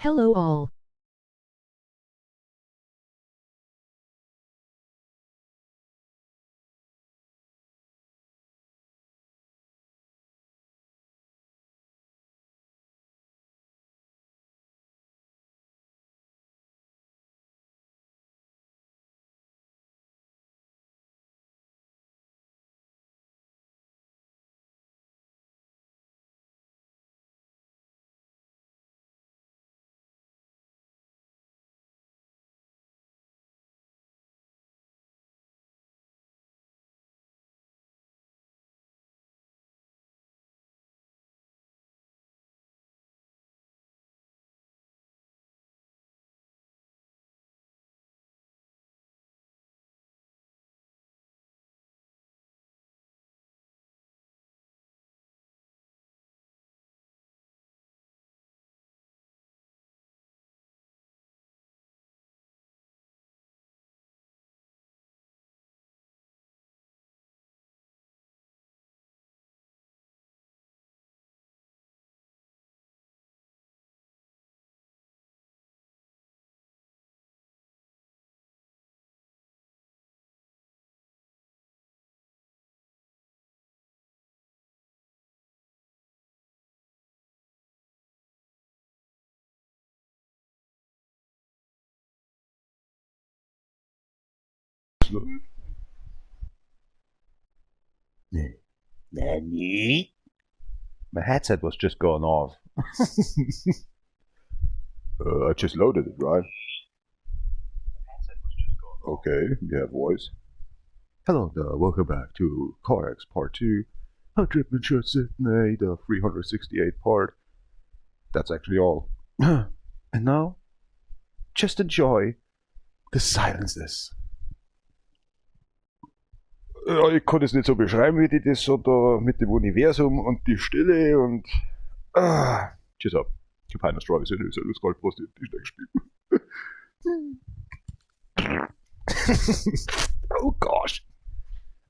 Hello all. Nani? My headset was just going off. I just loaded it, right? Okay, we have voice. Hello there, welcome back to CarX Part 2. Dripp'n Siff'n ID, the 368 part. That's actually all. And now, just enjoy the silences. Ja, ich konnte es nicht so beschreiben, wie die das so da mit dem Universum und die Stille und... Tschüss ab. Ich hab eine Strawberry Seriöse Goldbrust in die gespielt. Oh gosh.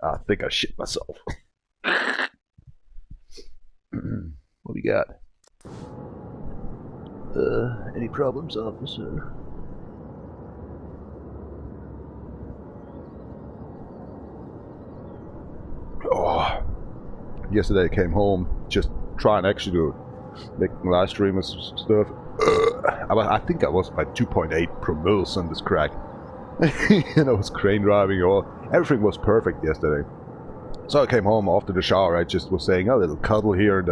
I think I shit myself. What we got? Any problems, officer? Oh, yesterday I came home just trying actually to make live stream and stuff. I think I was by 2.8 promils on this crack. And I was crane driving, or everything was perfect yesterday. So I came home after the shower. I just was saying a little cuddle here in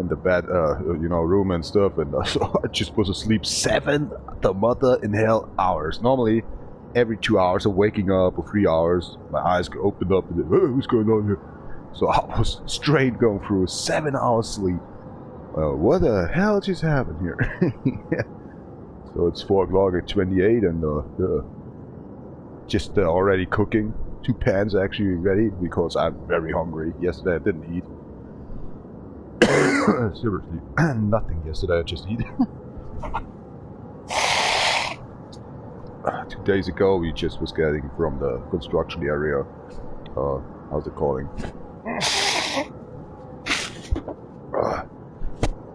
the bed, you know, room and stuff, and so I just was asleep 7 the mother in hell hours. Normally, every 2 hours of waking up, or 3 hours, my eyes opened up and what's going on here? So I was straight going through 7 hours sleep. What the hell just happened here? Yeah. So it's 4 o'clock at 28 and just already cooking. 2 pans actually ready because I'm very hungry. Yesterday I didn't eat. Seriously, nothing yesterday, I just eat. 2 days ago we just was getting from the construction area, how's it calling?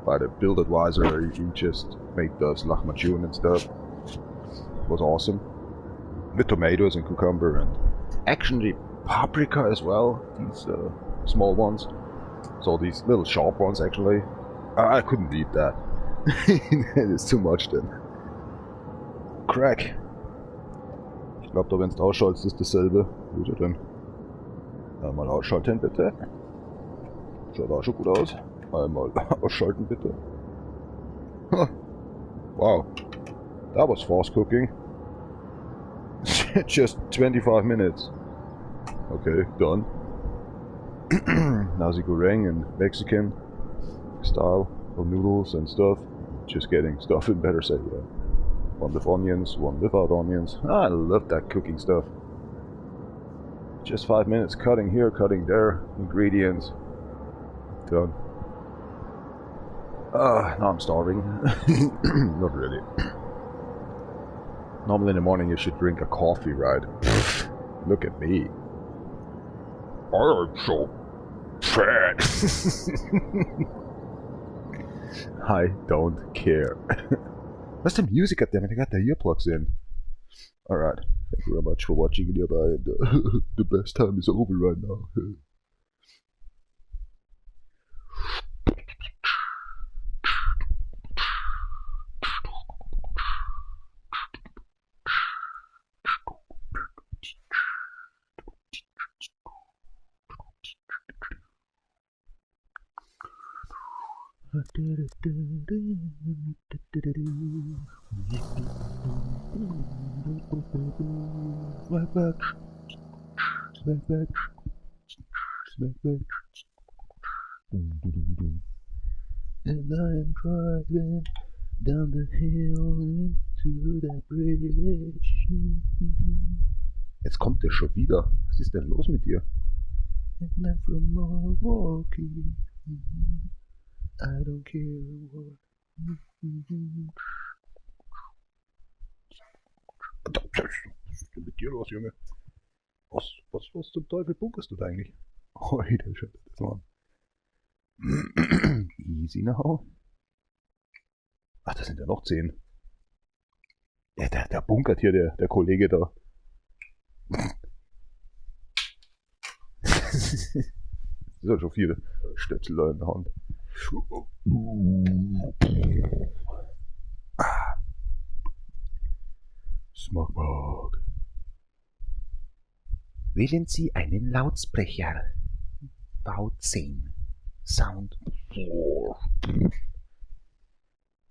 By the build advisor, he just made those lahmacun and stuff. It was awesome. With tomatoes and cucumber and actually paprika as well, these small ones. So these little sharp ones actually. I couldn't eat that. It's too much then. Crack. Ich glaube, da wenn du ausschaltest, ist dasselbe. Wo ist er denn? Mal ausschalten bitte. Schaut auch schon gut aus. Einmal ausschalten bitte. Wow. That was fast cooking. Just 25 minutes. Okay, done. Nasi goreng and Mexican style of noodles and stuff. Just getting stuff in better say, yeah. One with onions, one without onions. I love that cooking stuff. Just 5 minutes cutting here, cutting there, ingredients. Done. Now I'm starving. Not really. Normally in the morning you should drink a coffee, right? Look at me. I'm so fat. I don't care. Where's the music at them? I got the earplugs in. Alright. Thank you very much for watching. The best time is over right now. Smack back. Smack back. Smack back. And I am driving down the hill into that bridge. Jetzt kommt der schon wieder. Was ist denn los mit dir? And I'm from Milwaukee. I don't care what. Was ist denn mit dir los, Junge? Was zum Teufel bunkerst du da eigentlich? Heute schon das mal. Easy now. Ach, das sind ja noch 10. Ja, der bunkert hier, der Kollege da. Das ist ja schon viele Stöpsel da in der Hand. Smogmog. Wählen Sie einen Lautsprecher. Bau 10. Sound 4.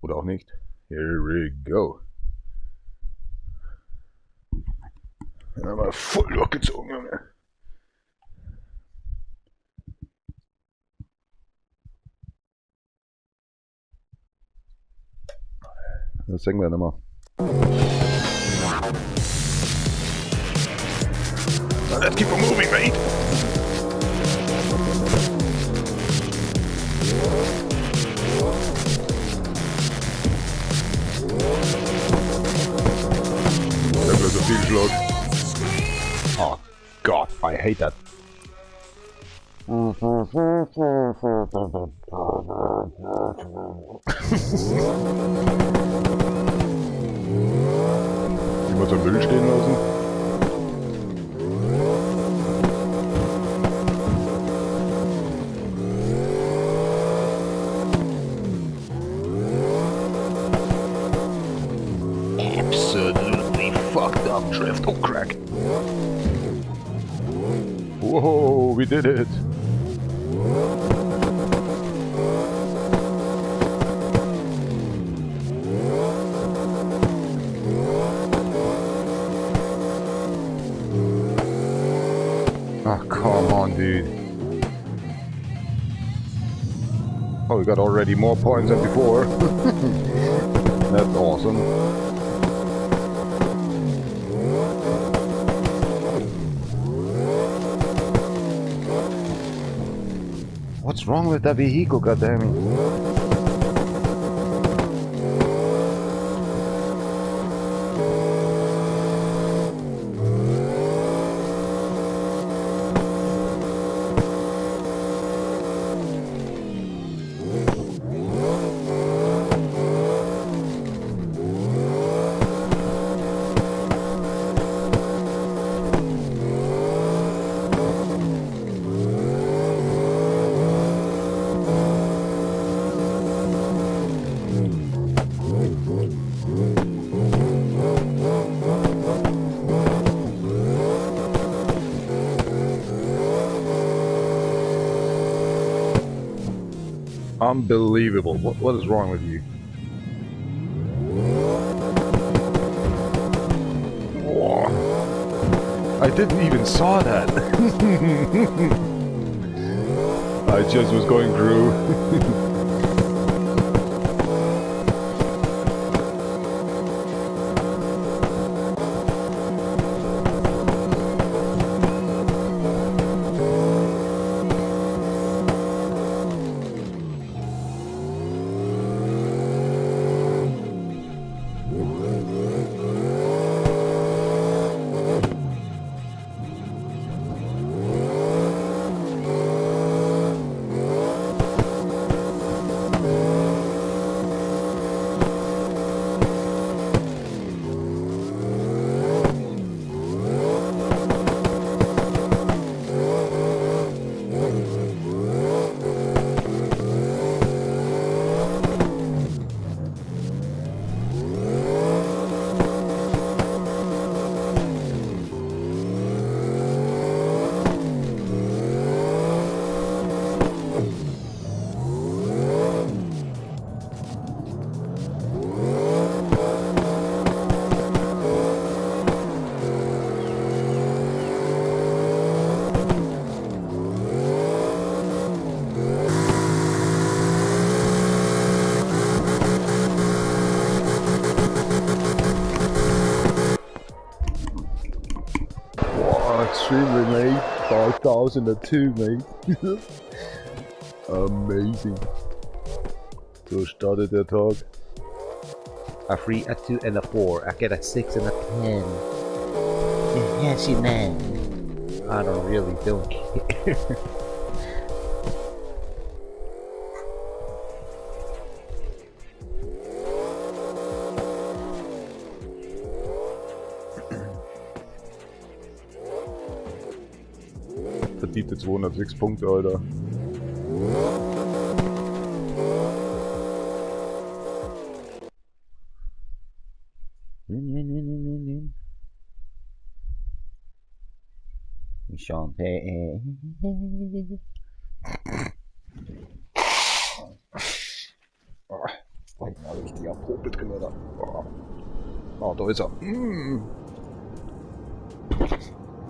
Oder auch nicht. Here we go. Ja, mal voll durchgezogen, Junge. Das sagen wir dann mal. Let's keep on moving, mate. Das wird so viel Schluck. Oh God, I hate that. Immer zum Müll stehen lassen. Absolutely fucked up drift. Oh, crack. Whoa, we did it. Oh, come on, dude. Oh, we got already more points than before. That's awesome. What's wrong with that vehicle, goddammit? Unbelievable. What is wrong with you? Whoa. I didn't even saw that. I just was going through. Extremely, mate. 5002, mate. Amazing. So started der Tag. A 3, a 2, and a 4. I get a 6 and a 10. Yes, you man. I don't care. Verdiente 206 Punkte, Alter. Champagne. Var riktiga påbetken där. Ja, da ist er.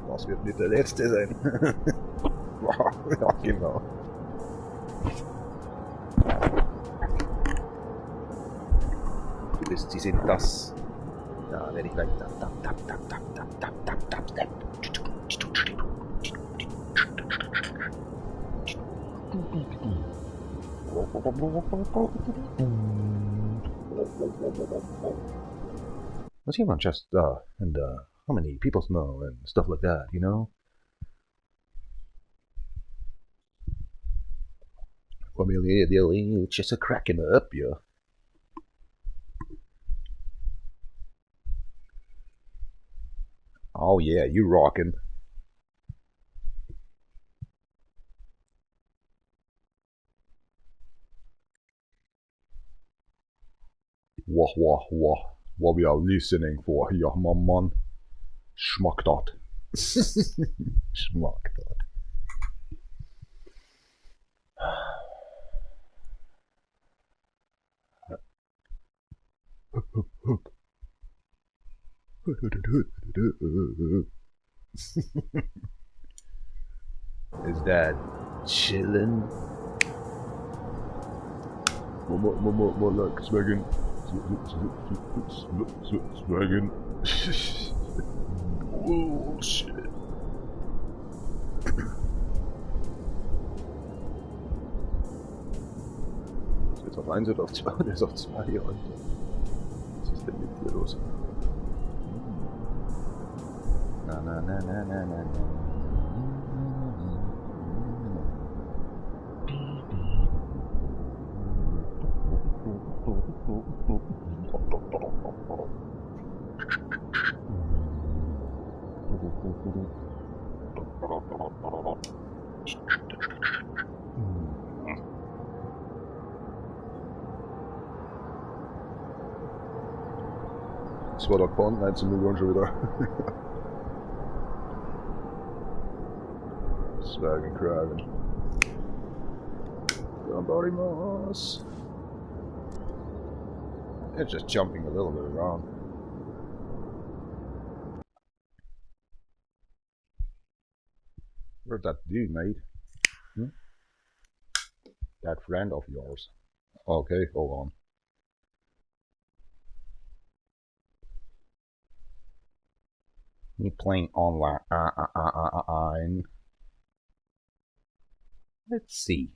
Das wird nicht der letzte sein. Ja, genau. Sie sind das. Da werde ich gleich tap. Was here on just and how many people know and stuff like that, you know? Familia dealing, just a cracking up, yeah. Oh yeah, you rockin'. Wah. What we are listening for here, my man. Schmack dat. Schmack dat. Is that chillin'? More like swaggin'. Swaggin'. Bullshit. Ist jetzt auf 1 oder auf 2? Der ist auf 2, Alter. Was ist denn mit dir los? Na. Das war der Korn, 19 Millionen schon wieder. Swaggin' Kragen. Somebody moss. It's just jumping a little bit around. Where'd that dude, mate? That friend of yours. Okay, hold on. You playing online? Let's see.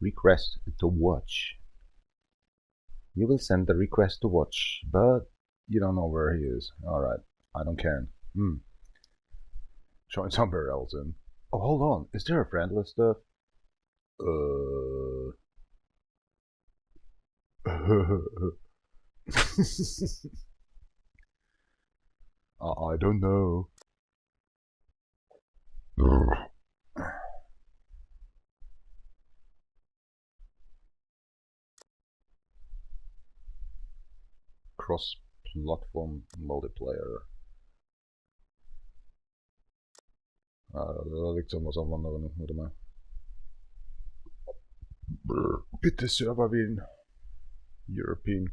Request to watch. You will send the request to watch, but you don't know where he is. Alright, I don't care. Join somewhere else in. Oh, hold on. Is there a friend list stuff? I don't know. Cross-platform multiplayer. Da liegt irgendwas am anderen. Warte mal. Bitte Server wählen. European.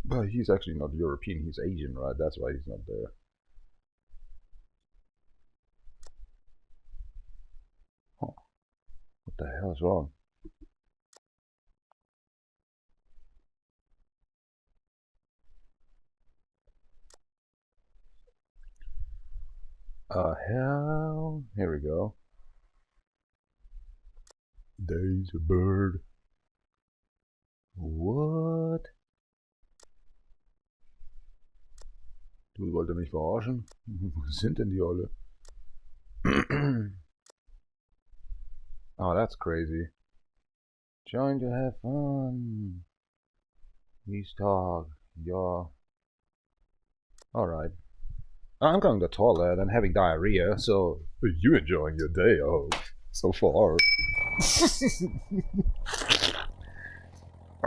But he's actually not European, he's Asian, right? That's why he's not there. Huh. the hell is wrong? Hell. Here we go. There's a bird. What? Du wolltest mich verarschen? Wo sind denn die alle? Oh, that's crazy. Trying to have fun. Please talk. Yeah. Alright. I'm going to the toilet and having diarrhea, so... Are you enjoying your day? Oh, so far.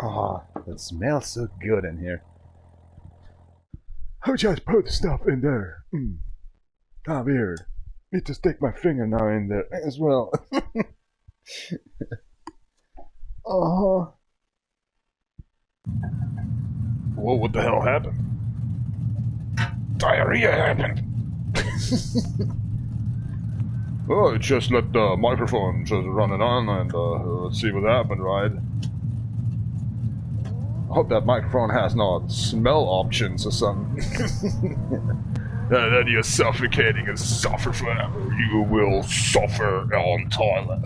Oh, it smells so good in here. Who just put stuff in there? Ah, weird. Need to stick my finger now in there as well. Oh. Whoa, what the hell happened? Diarrhea happened. Oh, it just let the microphone just running on and let's see what happened, right? I hope that microphone has no smell options or something. Then you're suffocating and suffer forever. You will suffer on toilet.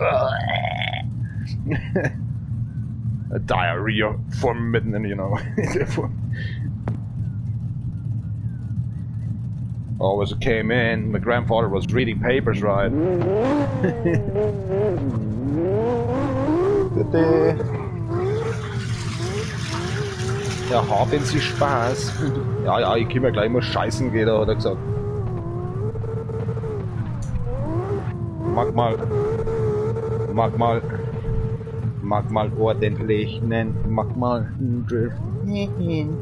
A diarrhea forbidden, you know. Oh, as it came in, my grandfather was reading papers, right? Ja, haben Sie Spaß? Ja, ja, ich kann mir gleich mal scheißen gehen, hat er gesagt. Mag mal ordentlich, mag mal Dripp'n.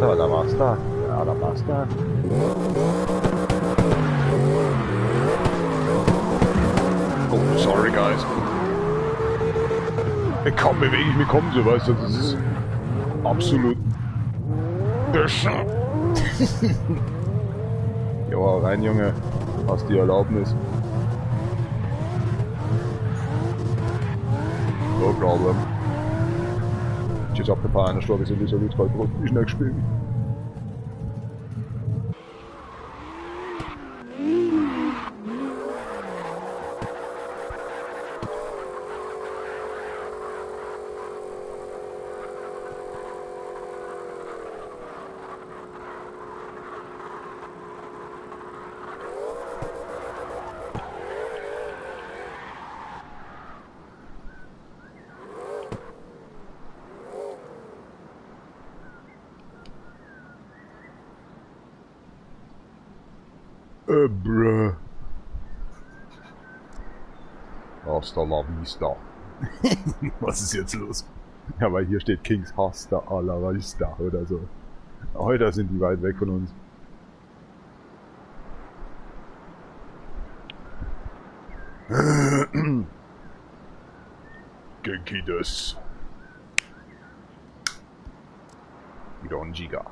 Da war's da. Ja, da war's da. Oh, sorry guys. Kaum bewege ich mich, kommen so, weißt du, das ist absolut Psn. Ja, rein Junge, hast die Erlaubnis. No problem. Jetzt ab der paar einer Schlag ist ja dieser Lutz gerade nicht schnell gespielt. Bruh. Hasta la vista. Was ist jetzt los? Ja, weil hier steht Kings Hasta a la vista oder so. Heute sind die weit weg von uns. Genki des. Don Giga.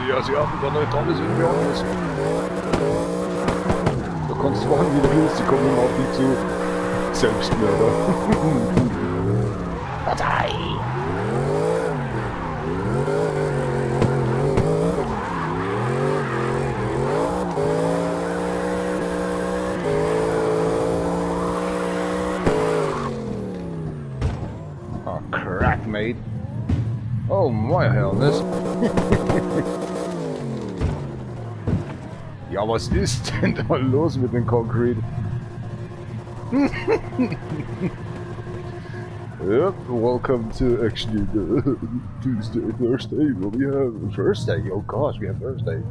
die Asiaten dann nicht alles irgendwie anders. Da kannst du machen, wie du willst, die kommen immer auf dich zu. Selbstmörder. Partei! Oh, crack, mate. Oh, my hellness. Ja, was ist denn da los mit dem Concrete? Yep, welcome to actually the Tuesday, Thursday. Well, we have Thursday. Oh gosh, we have Thursday.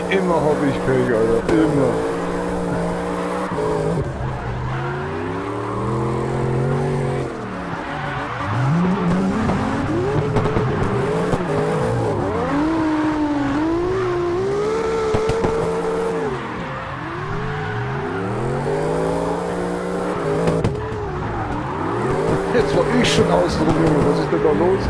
Immer habe ich Pech, Alter. Immer. Jetzt war ich schon außen rum, Junge. Was ist denn da los?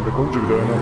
Da kommt schon wieder einer.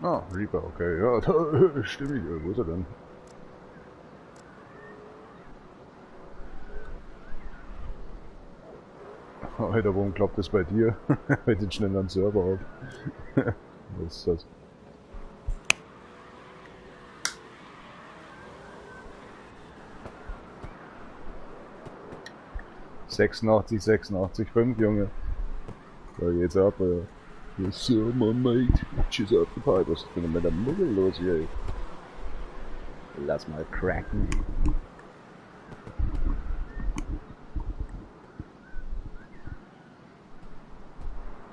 Ah, Reaper, okay. Ja, da, stimmig. Wo ist er denn? Alter, warum klappt das bei dir? Mit den schnelleren Server auf. Was ist das? ...86,5, Junge. Da geht's ab, Yes sir, my mate. Cheers up the pipe. Was ist denn mit der Muggel los hier? Lass mal cracken.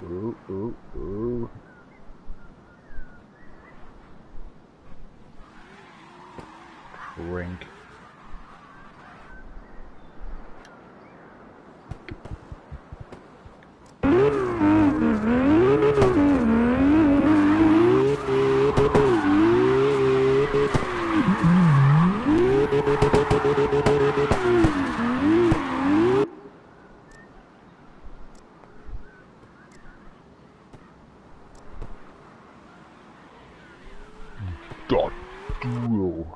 Oh. Crank. .D.R.O.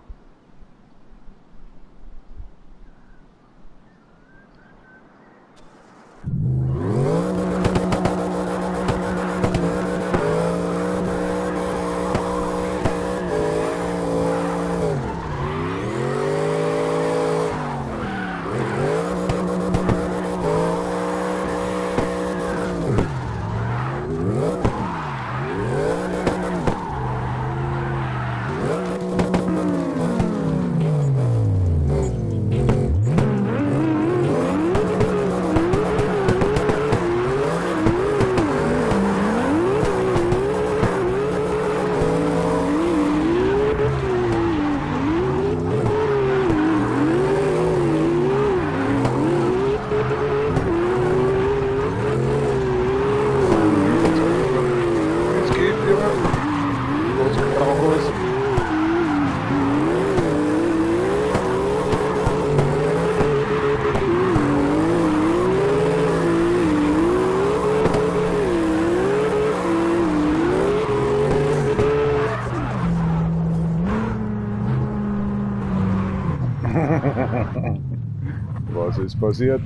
Was ist passiert?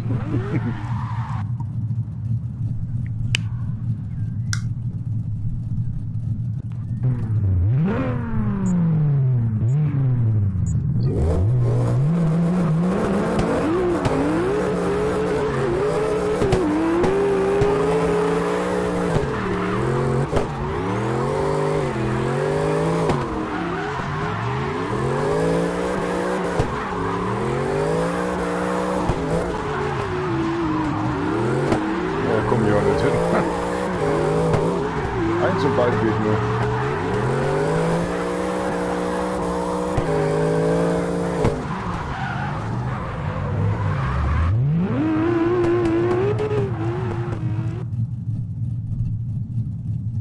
Eins und beide geht nur.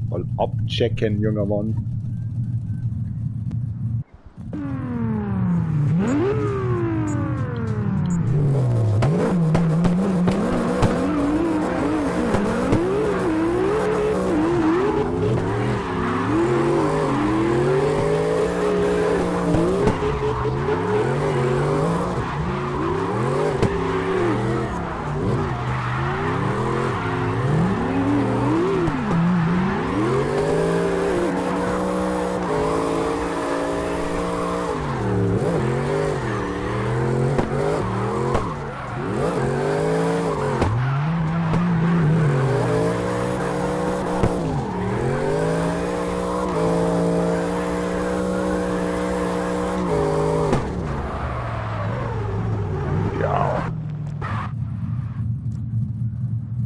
Mal abchecken, junger Mann.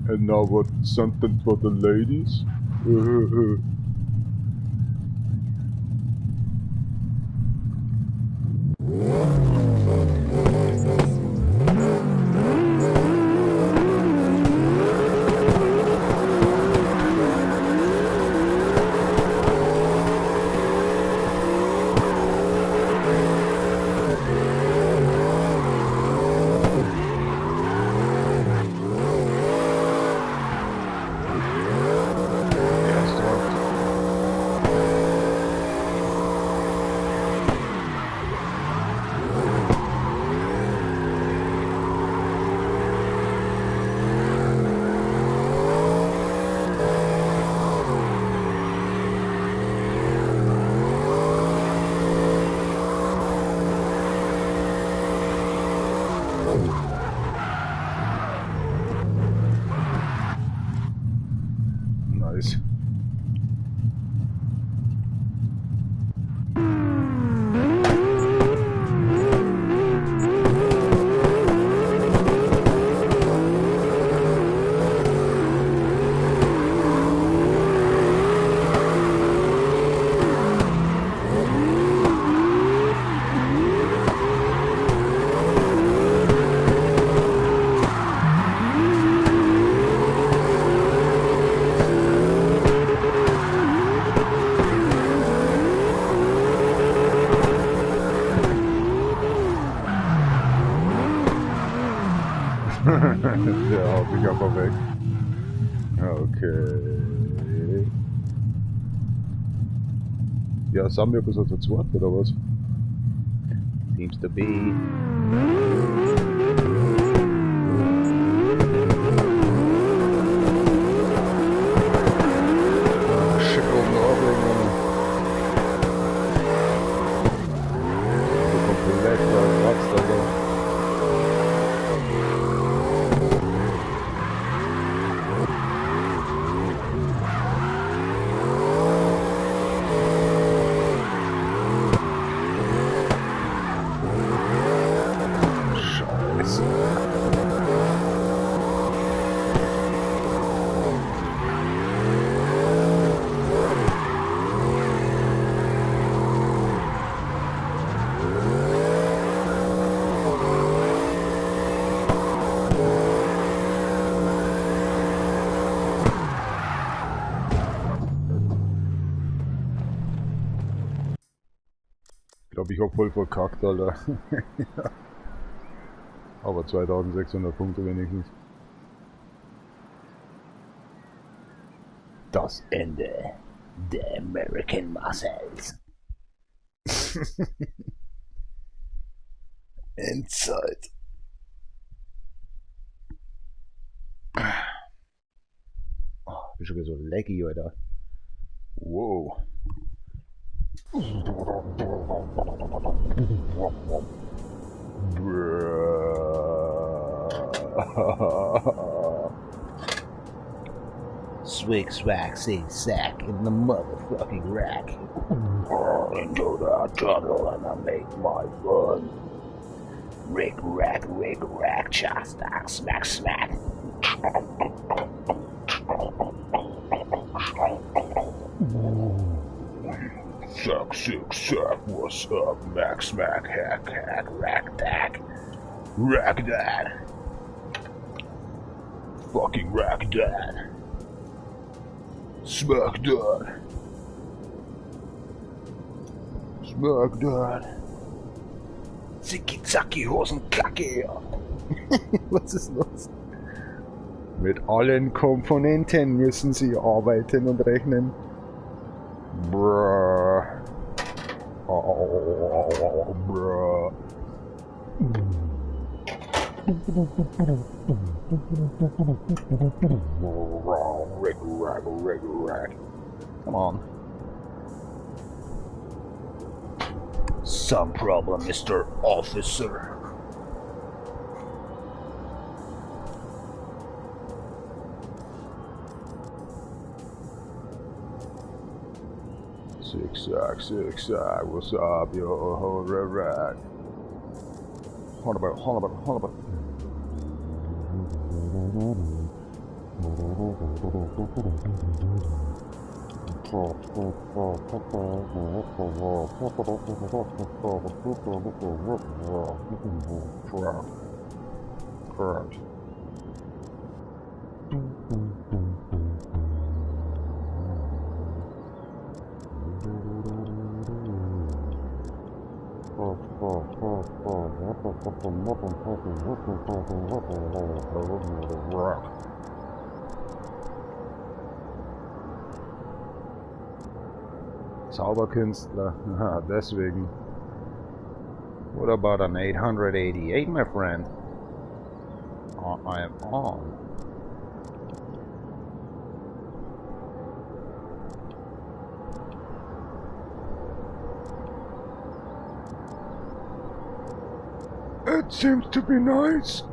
And now what, something for the ladies? Nice. Der haut mich einfach weg. Okay. Ja, sind wir ein bisschen zu zweit oder was? Seems to be. Schick oben auflegen. Komplett verkratzt, Alter. Ich glaube, ich hab voll verkackt, Alter. Aber 2600 Punkte wenigstens. Das Ende der American Muscles. Endzeit. Oh, bin schon wieder so laggy, Alter. Wow. Swig, swag, say sack in the motherfucking rack. Into the tunnel and I make my fun. Rick, rack, cha, stack, smack, smack. Suck, sick, suck, what's up? Mac, smack, hack, rack, dack. Rack that. Fucking rack that. Smack that. Smack that. Zicki-zacki, Hosenkacke. Was ist los? Mit allen Komponenten müssen sie arbeiten und rechnen. Bruh. Oh, bruh. Rack. Come on. Some problem, Mr. Officer. Six sack, what's up, yo, rack. Hold about. Correct. Zauberkünstler, aha, deswegen. What about an 888, my friend? I am on. It seems to be nice.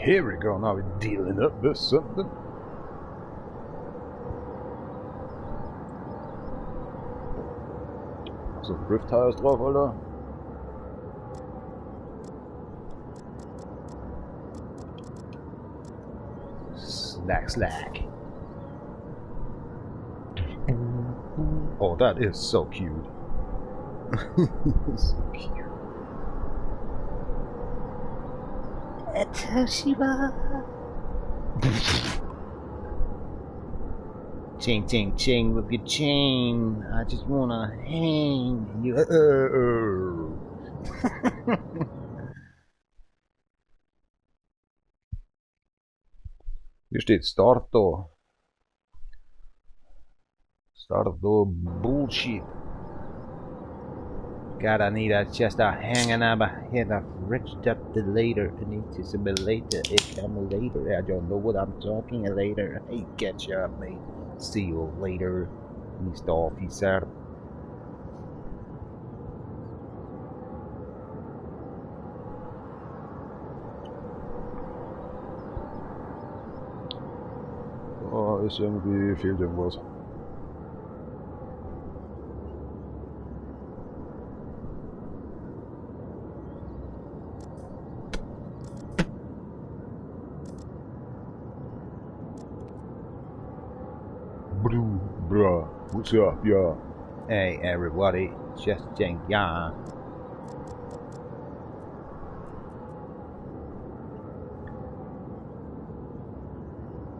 Here we go, now we're dealing up with something. Also Priv Tires drauf, Alter. Slack. Oh, that is so cute. So cute. Toshiba. Ching, ching, ching with your chain. I just wanna hang. You. Hier steht Starto. Starto bullshit. God, I need just a hanging up ahead of reached up the later. I need to some later. It come later. I don't know what I'm talking later. Hey, catch up, mate. See you later, Mr. Officer. Oh, ist irgendwie, fehlt irgendwas. Bruh, what's up, yeah? Hey, everybody, just Jing Yang.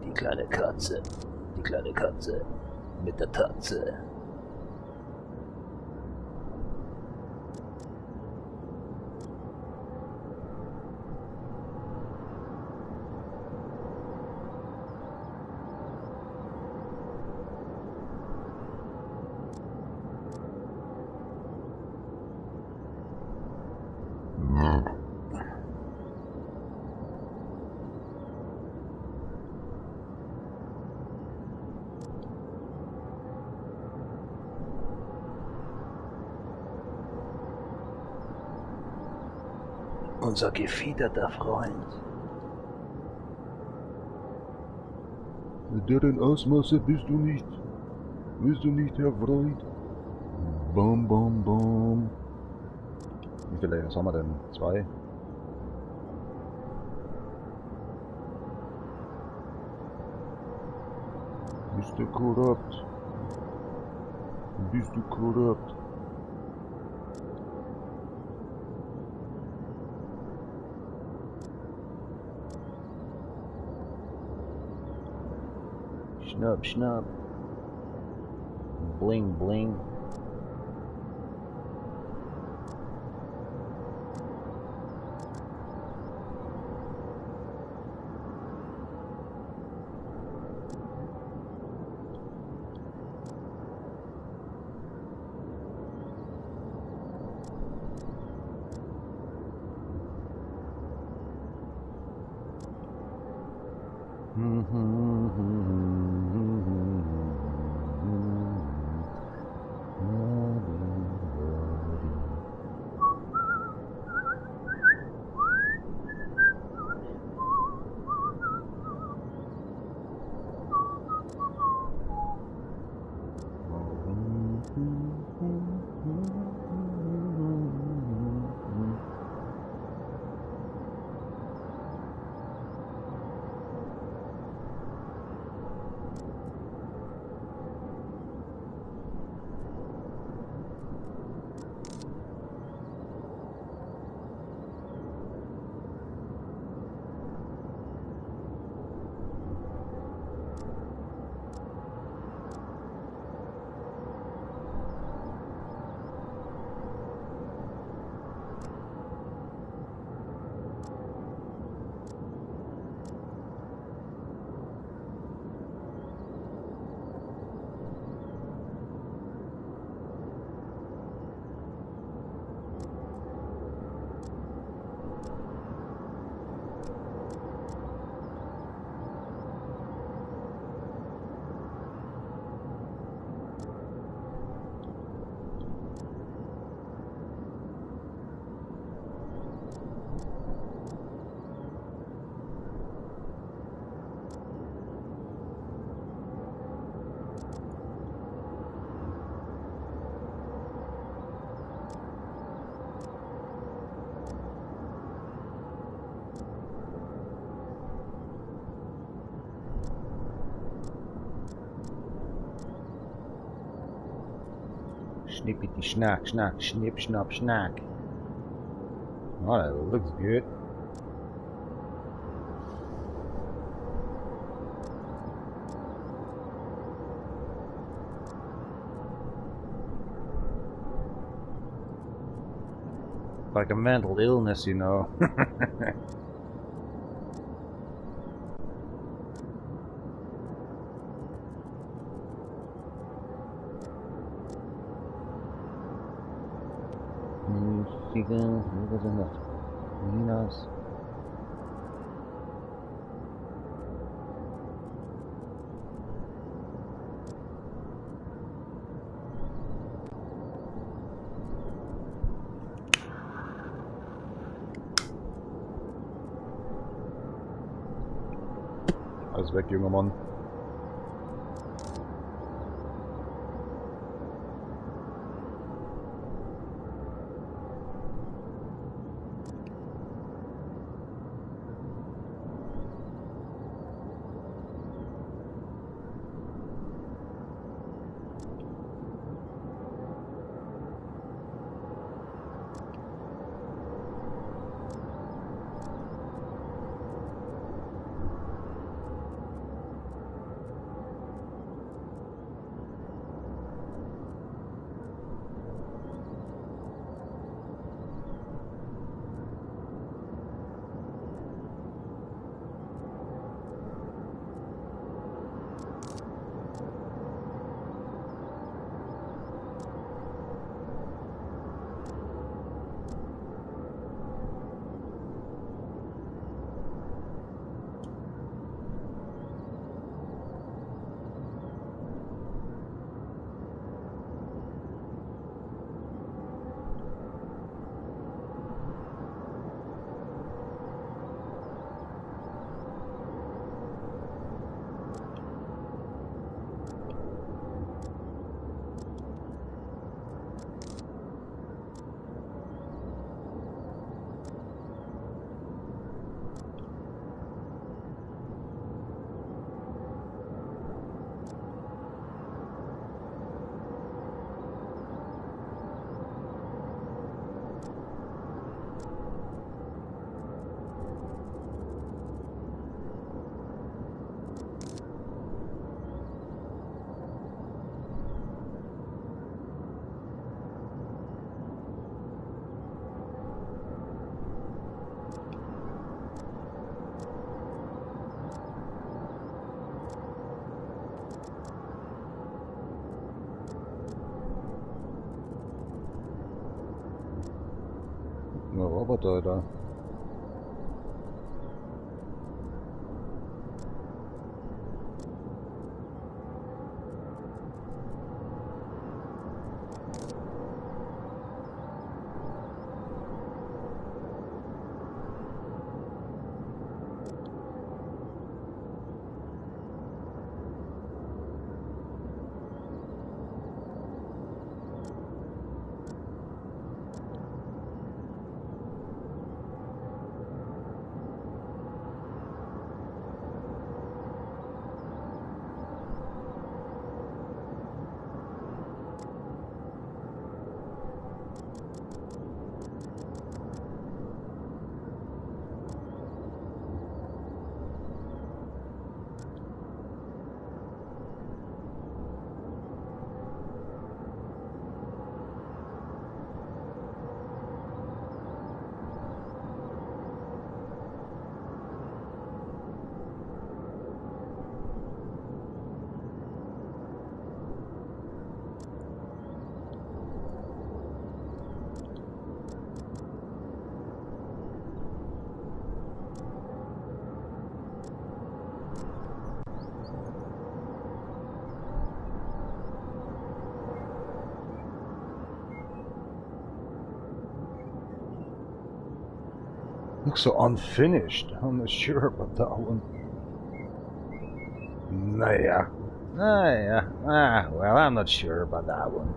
Die kleine Katze mit der Tatze. Unser gefiederter Freund. Deren Ausmaße bist du nicht, Herr Freund? Bam, bam, bam. Wie viele Layers haben wir denn? 2? Bist du korrupt? Bist du korrupt? Schnub, schnub. Bling, bling. Snippety snack, snack, snip, snap, snack. Oh, that looks good. Like a mental illness, you know. Minas. Alles weg, junger Mann. Nur Roboter da. Looks so unfinished. I'm not sure about that one. Naja. Well, I'm not sure about that one.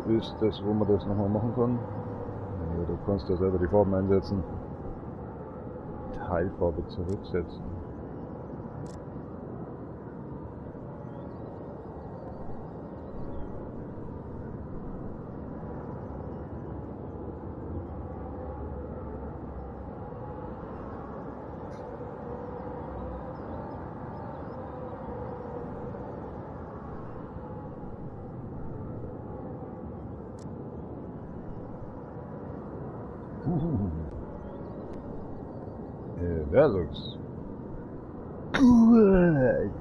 ist das, wo man das nochmal machen kann. Ja, du kannst da selber die Farben einsetzen. Teilfarbe zurücksetzen. That looks good.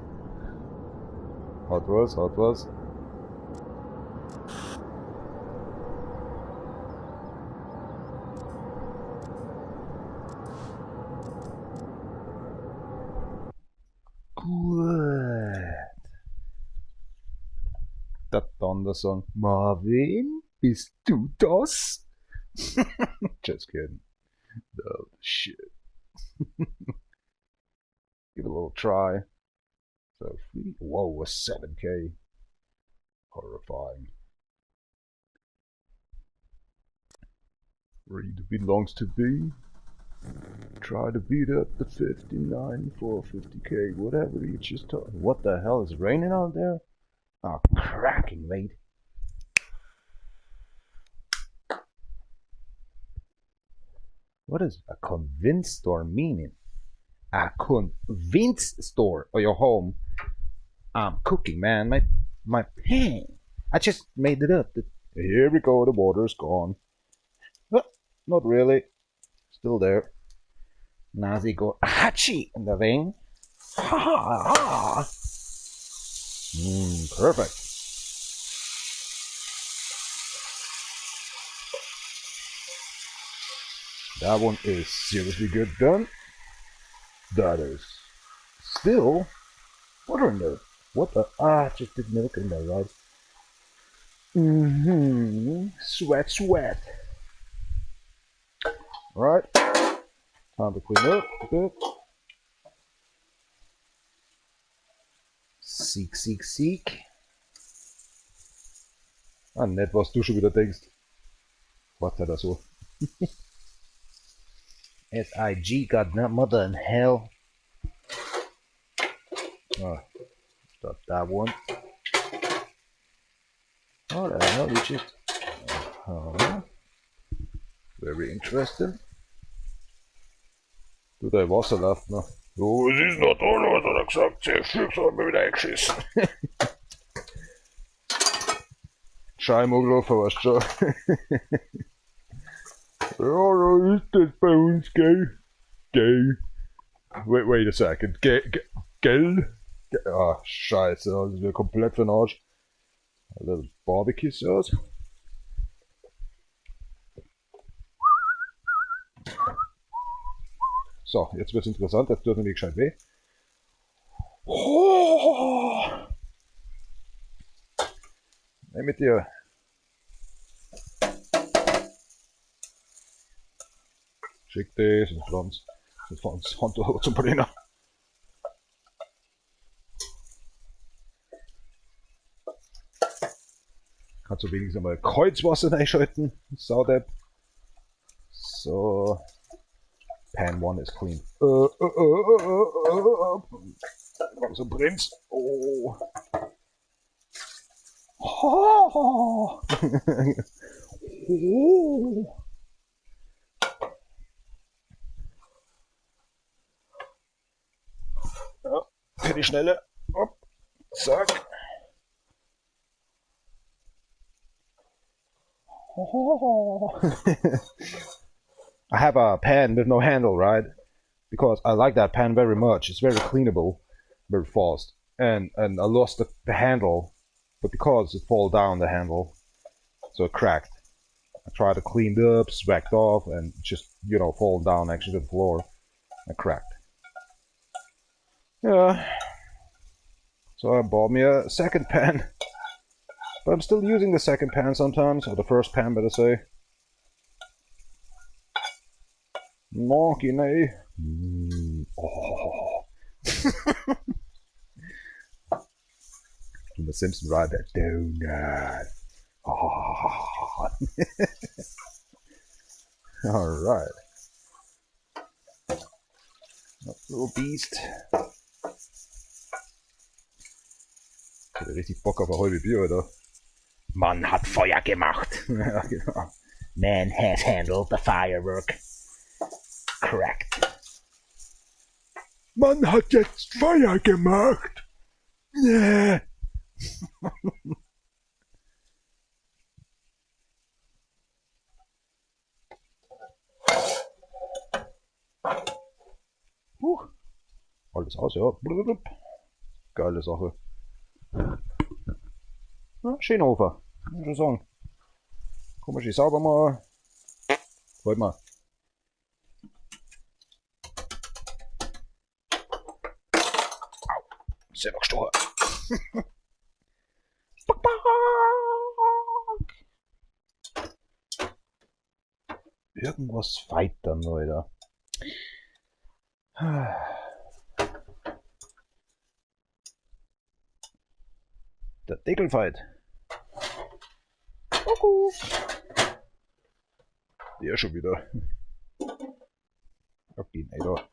Hat was, hat was. Gut. Der Thundersong. Marvin, bist du das? Just kidding. No shit. Give it a little try. So, whoa, a 7K. Horrifying. Read belongs to B. Try to beat up the 59 for 50K, whatever you just told. What the hell is raining out there? Oh, cracking, mate. What does a convince store meaning? A convince store or your home? I'm cooking, man. My pan. I just made it up. Here we go. The water's gone. Not really. Still there. Nazi go hachi in the vein. Ha ha ha. Perfect. That one is seriously good done. That is still water in there. What the? Just did milk in there, right? Sweat, sweat. Alright. Time to clean up a bit. Seek, seek, seek. Ah, nett, was du schon wieder denkst. Was hat er so? SIG got mother in hell. Stop that one. Oh, the hell you just... Very interesting. Du, der Wasser läuft noch. Jo, es ist noch toll, hat er gesagt. Sehr schön, soll mir wieder eingeschissen. Scheinmoglofer, weißt du schon. Ja, da ist das bei uns, gell? Gell? Wait a second. Gell? Ah, scheiße, das ist wieder komplett für den Arsch. A little barbecue sauce. So, jetzt wird's interessant, jetzt tut mir nicht gescheit weh. Oh. Nehm mit dir. Schick das, sonst fahren uns Handtuch zum Brenner. Kannst du wenigstens einmal Kreuzwasser reinschalten, Saudepp. So. Pan 1 is clean. So brennt's. Oh. Oh. Oh. Ja, für die Schnelle. Hopp. Zack. Oh. I have a pan with no handle, right? Because I like that pan very much. It's very cleanable, very fast. And I lost the handle, but because it fall down the handle, so it cracked. I tried to clean it up, swacked off, and just, you know, fall down actually to the floor. And cracked. Yeah. So I bought me a second pan. But I'm still using the second pan sometimes, or the first pan, better say. Knocking, eh? Oh. The Simpson ride that donut. Oh. Alright. Little beast. Ich hätte richtig Bock auf ein halbes Bier, oder? Mann hat Feuer gemacht. Ja, genau. Man has handled the firework. Cracked. Man hat jetzt Feuer gemacht. Yeah. Alles aus, ja. Geile Sache. Ja, schöner Hofer. Muss ich sagen. Komm, ich sauber mal. Halt mal. Selber gestochen. Irgendwas weiter, Leute. Der Deckelfight. Der schon wieder. Okay, Alter.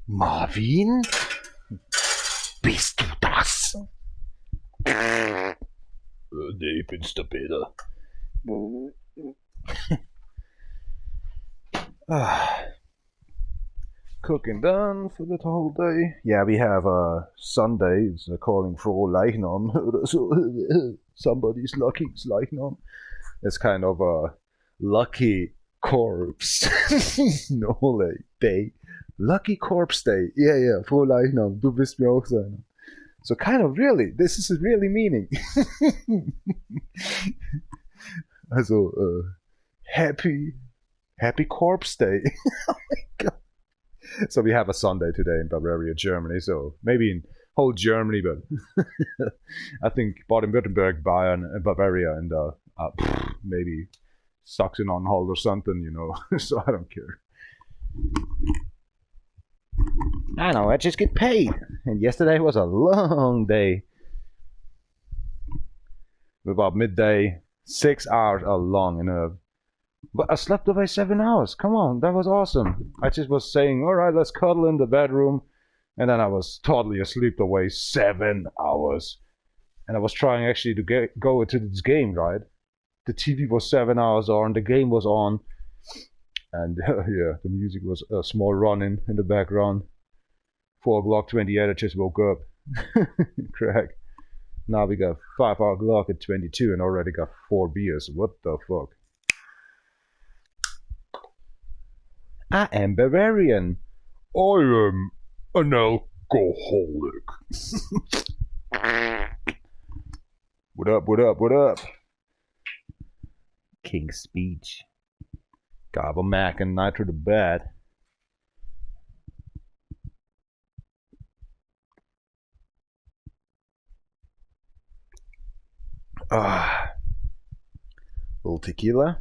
Marvin? Bist du das? Nee, ich bin's der Peter. Cooking done for the whole day. Yeah, we have Sunday. It's calling for Leichnam. Somebody's lucky it's Leichnam. It's kind of a lucky corpse. No, like day. Lucky corpse day. Yeah, for Leichnam. Du bist mir auch sein. So kind of really, this is really meaning. Also, happy corpse day. Oh my god. So we have a Sunday today in Bavaria, Germany. So maybe in whole Germany, but I think Baden-Württemberg, Bayern, and Bavaria, and maybe Sachsen-Anhalt or something, you know. So I don't care. I know, I just get paid. And yesterday was a long day. About midday, 6 hours are long enough. But I slept away 7 hours. Come on, that was awesome. I just was saying, alright, let's cuddle in the bedroom. And then I was totally asleep away 7 hours. And I was trying actually to go into this game, right? The TV was 7 hours on, the game was on. And yeah, the music was a small running in the background. 4 o'clock 28, I just woke up. Crack. Now we got 5 o'clock at 22 and already got 4 beers. What the fuck? I am Bavarian. I am an alcoholic. What up, what up, what up? King's speech. Gobble Mac and Nitro the Bat. Little tequila.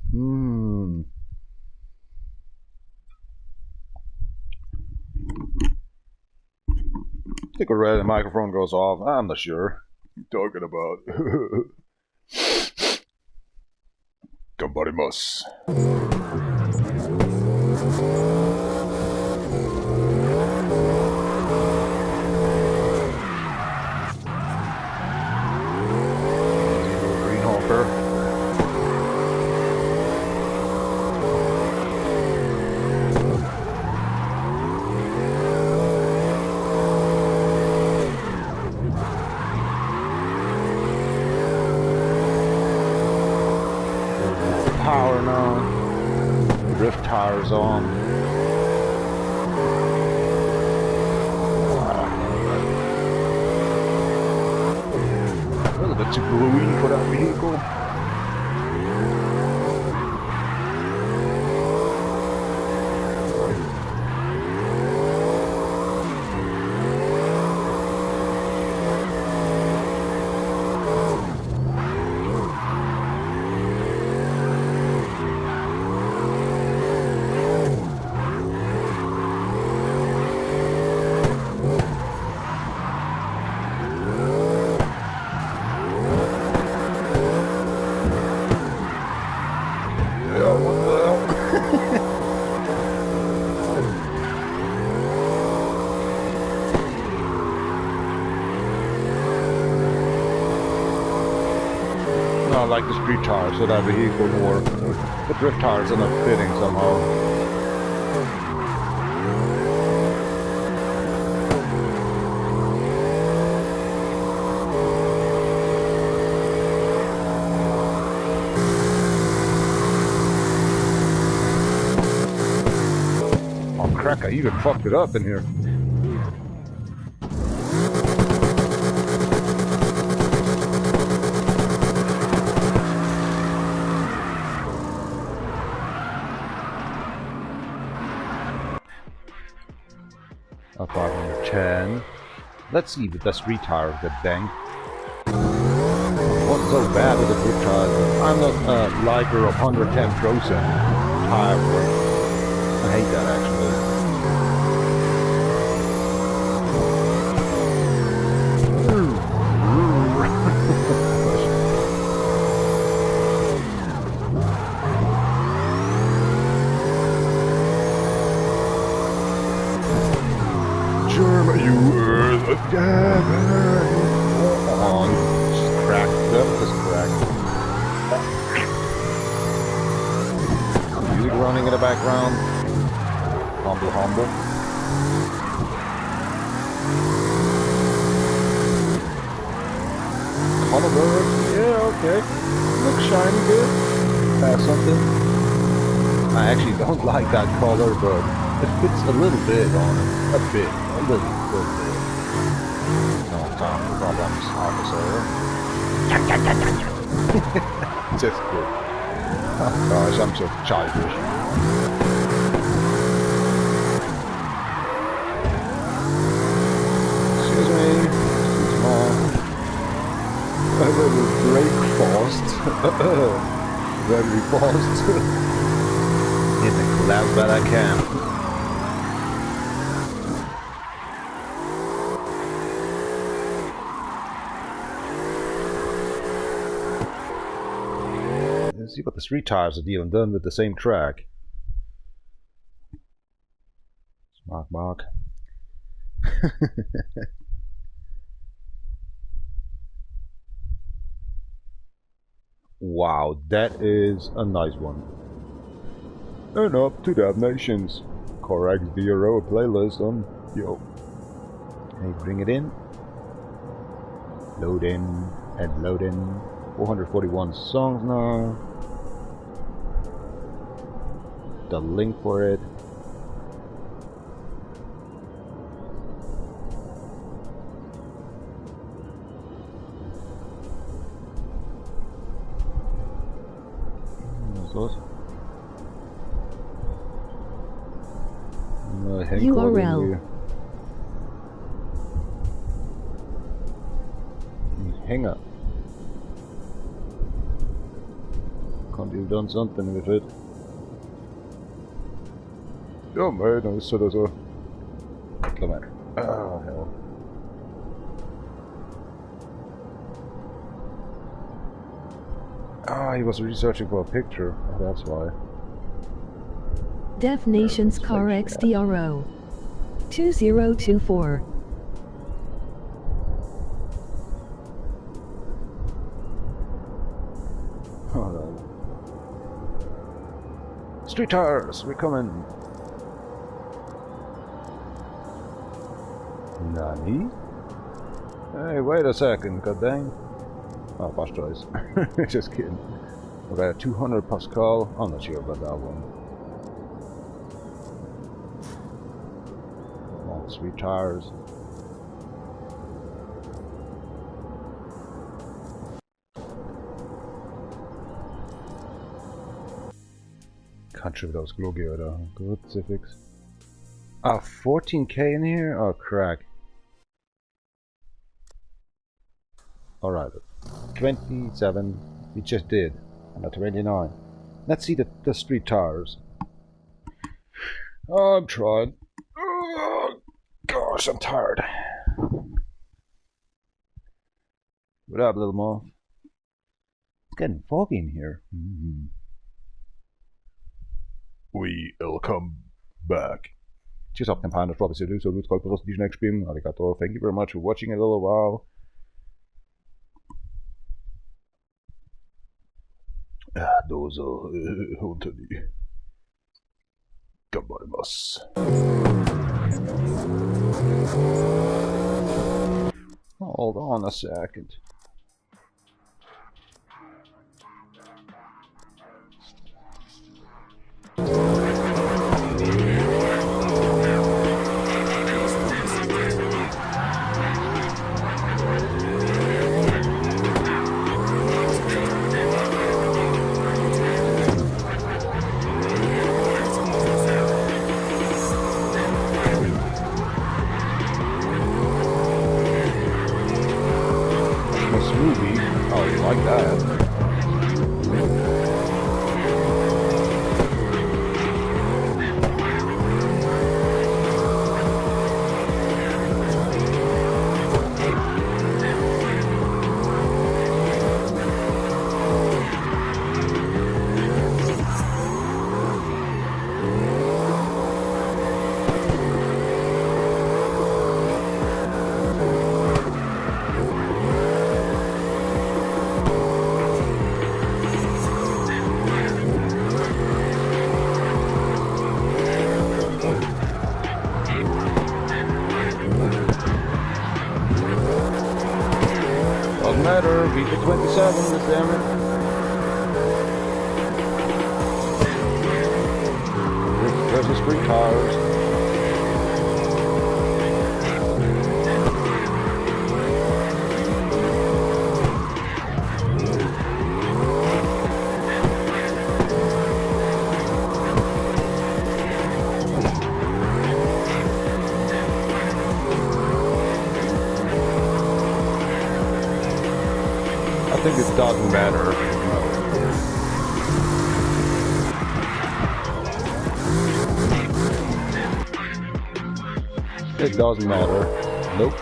I think already the microphone goes off. I'm not sure. What are you talking about? Gambarimasu. Green hopper. Power now. Drift tires on. A little bit too gluey for that vehicle. like the street tires of that vehicle more. The drift tires are not fitting somehow. Oh crack, I even fucked it up in here. Up 510. Let's see if the street tires get banged. What's so bad with the drift tires? I'm not a liker of 110% tire work. I hate that actually. On. Just crack. That was cracked. Music running in the background. Humble, humble. Color bird. Yeah, okay. Looks shiny good. That's something. I actually don't like that color, but it fits a little bit on it. A bit. A little bit. No problems, officer. Just good. Oh gosh, I'm so childish. Excuse me. A little break fast. Very fast. In the cloud that I can. See what the street tires are dealing done with the same track. Mark, mark. Wow, that is a nice one. And up to Damnations. CarX D.R.O playlist on yo. Hey, bring it in. Load in and load in. 441 songs now. The link for it. URL. Hang up. Can't you've done something with it? Ja, men nu så det så. Come here. Oh hell. Ah, he was researching for a picture. Oh, that's why. Def Nations CarX D.R.O 2024. Hold on. Street tires, we're coming. Nani? Hey, wait a second, god dang. Oh, fast choice. Just kidding. Okay, 200 Pascal. I'm not sure about that one. Oh, street tires. Country with those gluggy though. Good Civics. Ah, 14k in here? Oh, crack. Alright. 27. We just did. And a 29. Let's see the street tires. Oh, I'm trying. Oh, gosh, I'm tired. What up, little moth? It's getting foggy in here. We'll come back. Cheers up, campaign. That's probably do so. Let's go to the next stream. Arigato. Thank you very much for watching a little while. どうぞ、本当に頑張ります。Hold on a second. Movie. Oh, you like that? Doesn't matter, beat the 27, damn it. There's the street tires. I think it doesn't matter. It doesn't matter. Nope.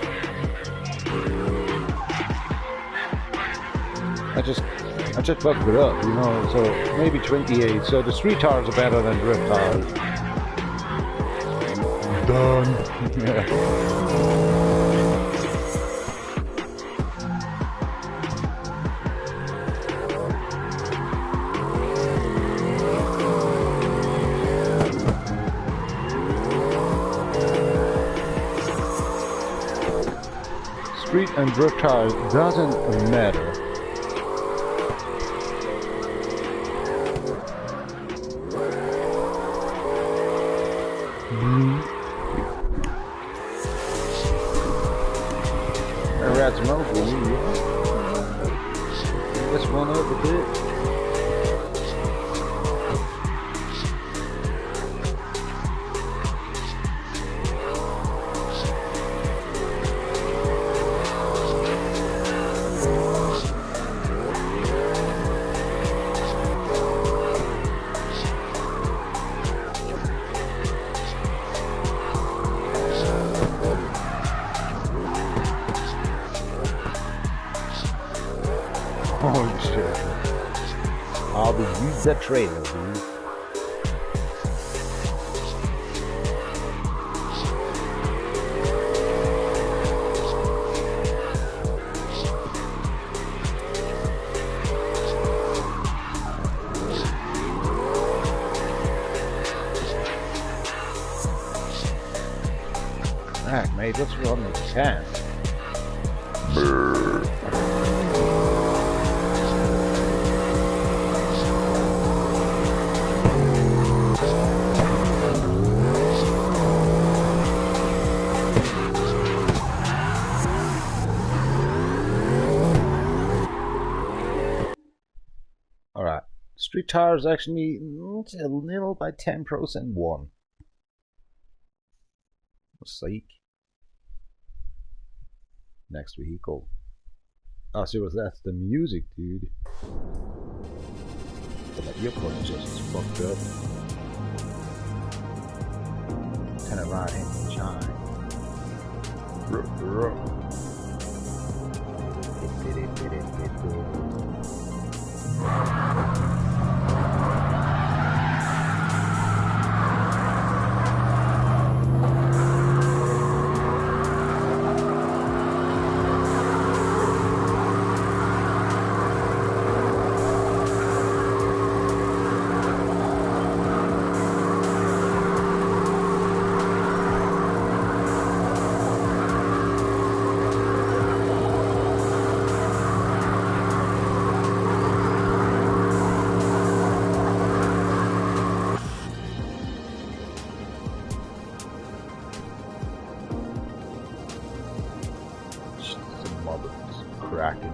I just bugged it up, you know, so maybe 28. So the street tires are better than drift tires. Done. Yeah. Street and drift tires doesn't matter. I got some over here. Let's run up a bit. Holy shit. I'll be use that trailer, dude. Heck, mate, let's run the 10. Alright, street tires actually a little by 10% one. Psych. Next vehicle. Oh, see, that's the music, dude. But that earphone is just fucked up. Kind of right hand and shine. cracking.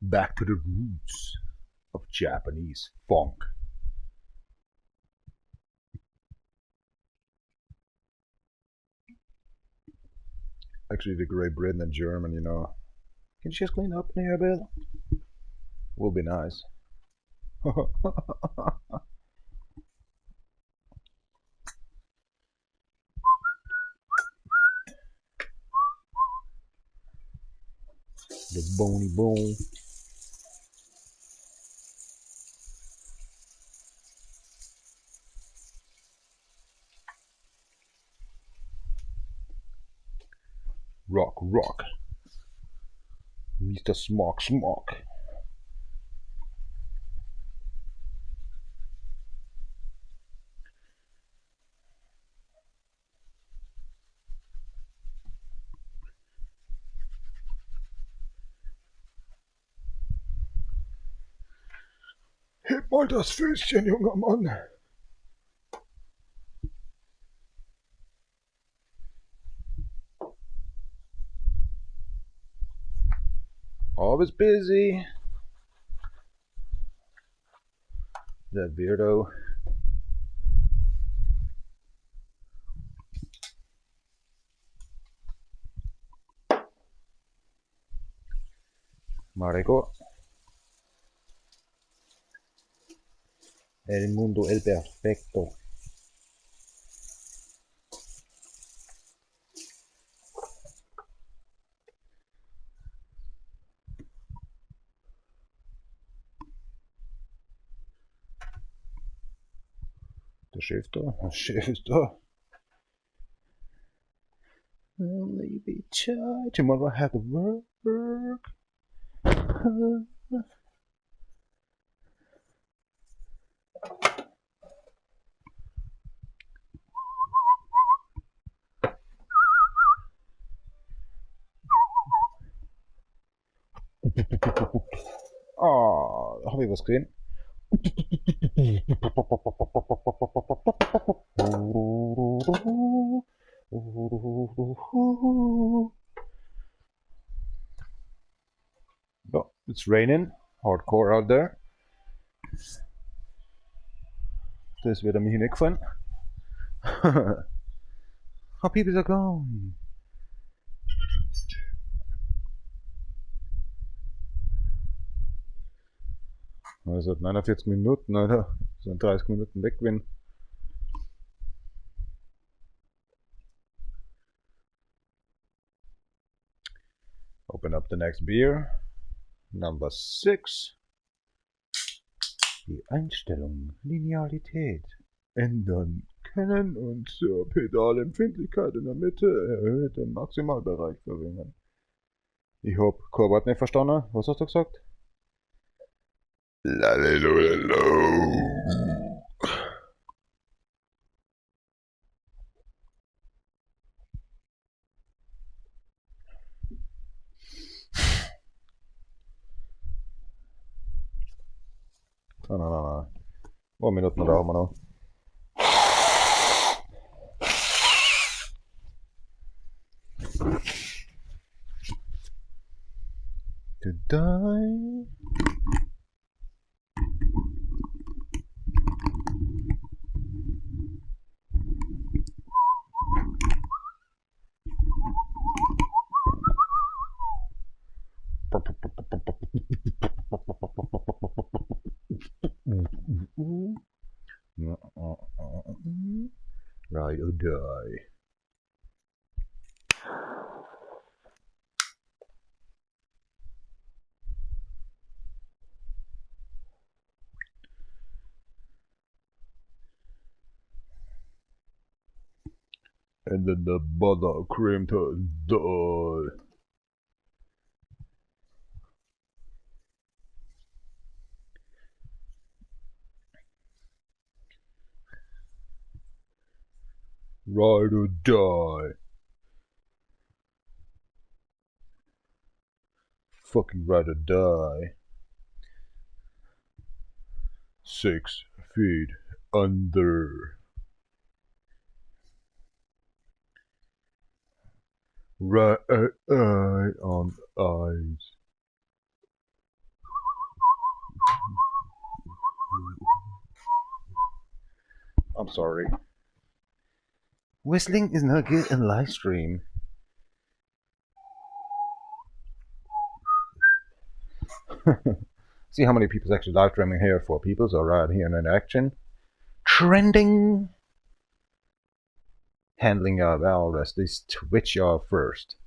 Back to the roots of Japanese funk. Actually, the Great Britain and German, you know. Can you just clean up here a bit? Will be nice. The bony bone. Rock, rock. Mr. Smock, smock. Heb mal das Füßchen, junger Mann. Always busy. That weirdo. Marico. El mundo el perfecto. The shifter. Only be tired. Tomorrow I have to work. Har vi vår screen? Oh, it's raining hardcore out there. Det är wieder mycket fun. How people are going? Also 49 Minuten, oder? So 30 Minuten weggewinnen. Open up the next beer. Number 6. Die Einstellung Linearität ändern können und zur Pedalempfindlichkeit in der Mitte erhöht den Maximalbereich verringern. Ich hab kein Wort nicht verstanden. Was hast du gesagt? Nej. Vad minuterna där har man då? To die. Ride or die. And then the buttercream to die. Ride or die. Fucking ride or die. 6 feet under. Right on eyes. I'm sorry. Whistling is not good in live stream. See how many people's actually live streaming here. 4 people, so right here in action. Trending. Handling of all rest. These Twitch are first.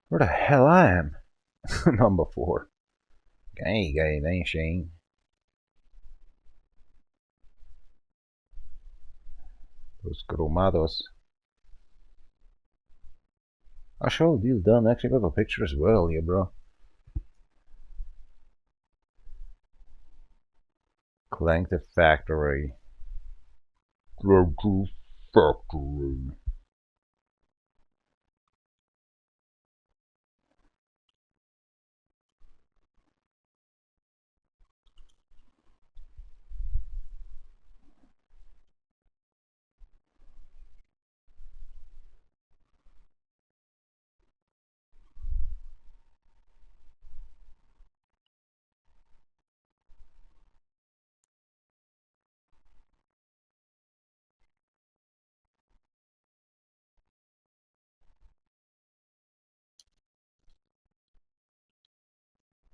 Where the hell I am? Number 4. Gay, ain't Shane. Those cromados. I showed you done actually got a picture as well, yeah, bro. Clank the factory. Clank the factory.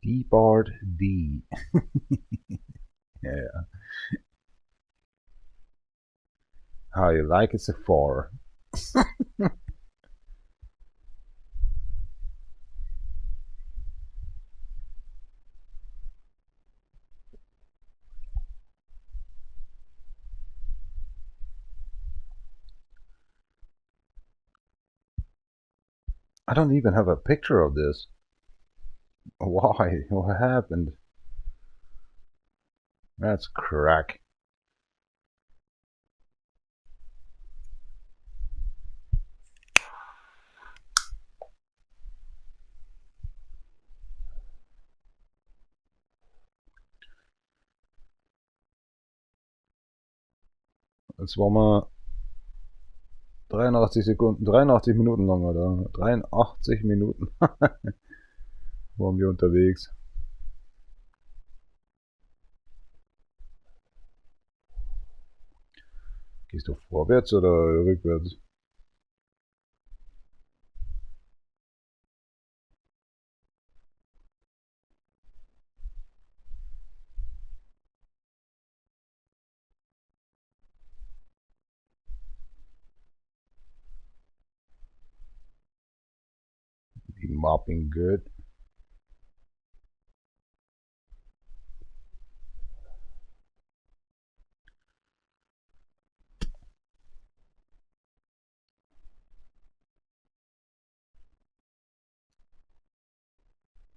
D-Bard D. Yeah. How you like it so far? I don't even have a picture of this. Why? What happened? That's crack. Jetzt waren wir 83 Sekunden, 83 Minuten lang, oder? 83 Minuten waren wir unterwegs. Gehst du vorwärts oder rückwärts? Be mopping good.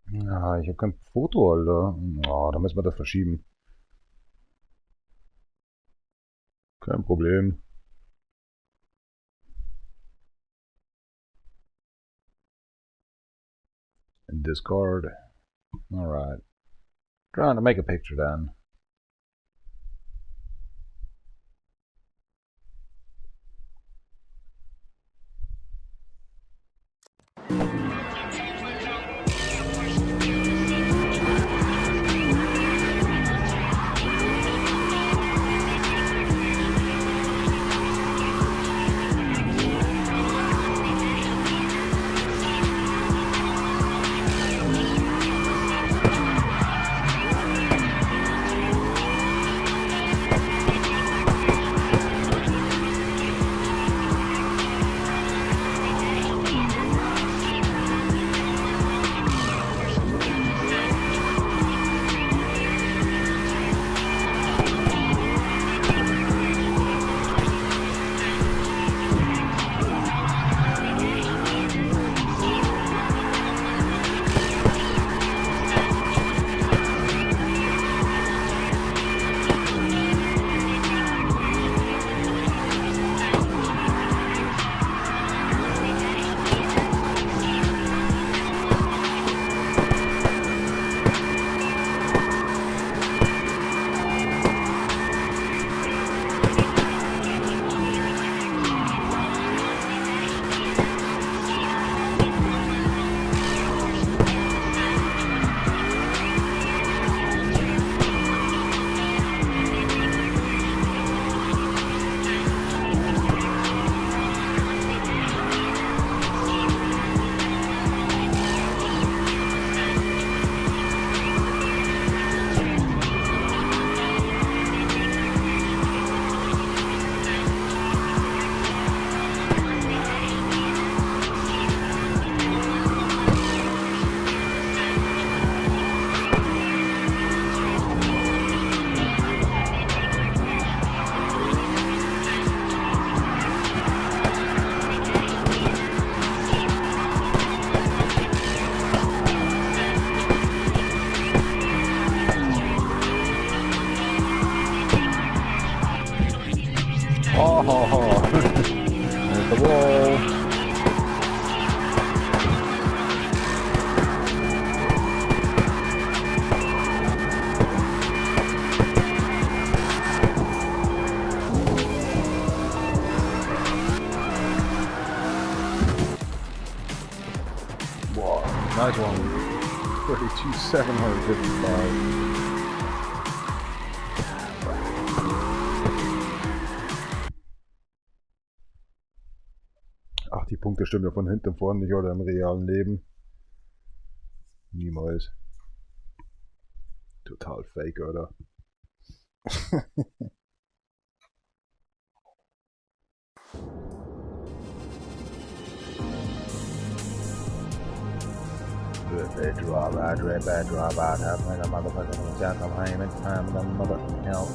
Ja, ich habe kein Foto, Alter. Oh, da müssen wir das verschieben. Kein Problem. In Discord. Alright. Trying to make a picture then. There's the wall. Wow, nice one. 32,755. Ach, die Punkte stimmen ja von hinten und vorne nicht, oder im realen Leben. Niemals. Total fake, oder? Drop out, have my motherfucking chat from home and time the mother hell.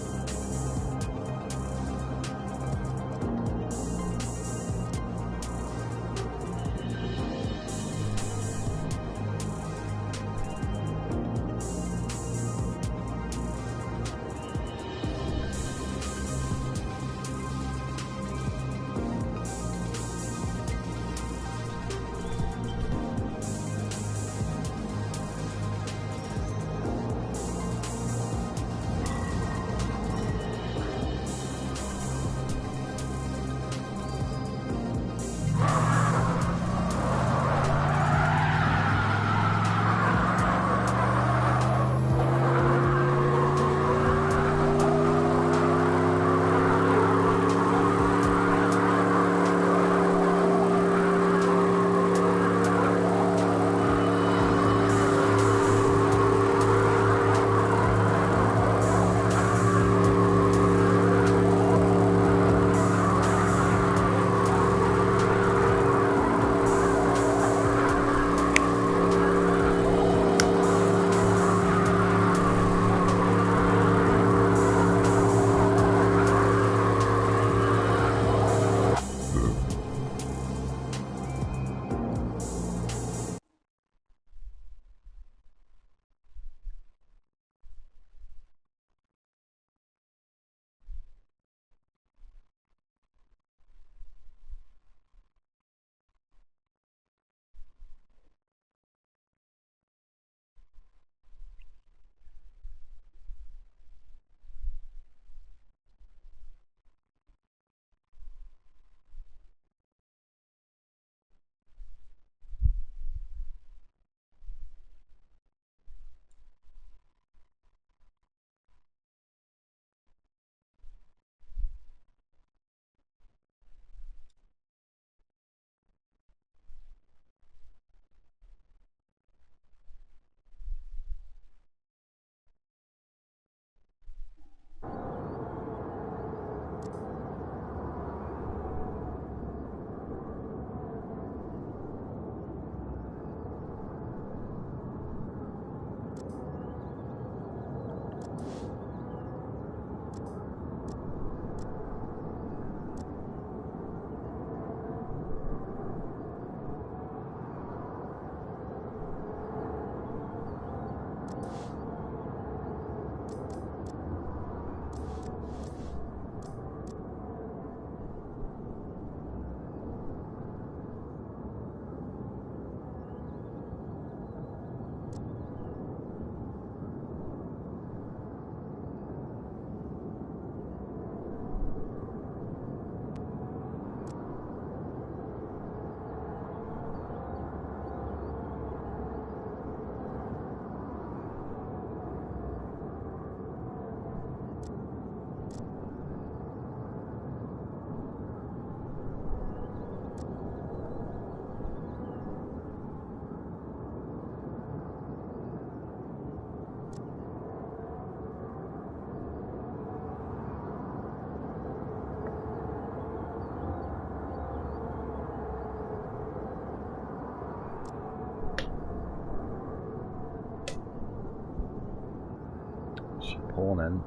opponent.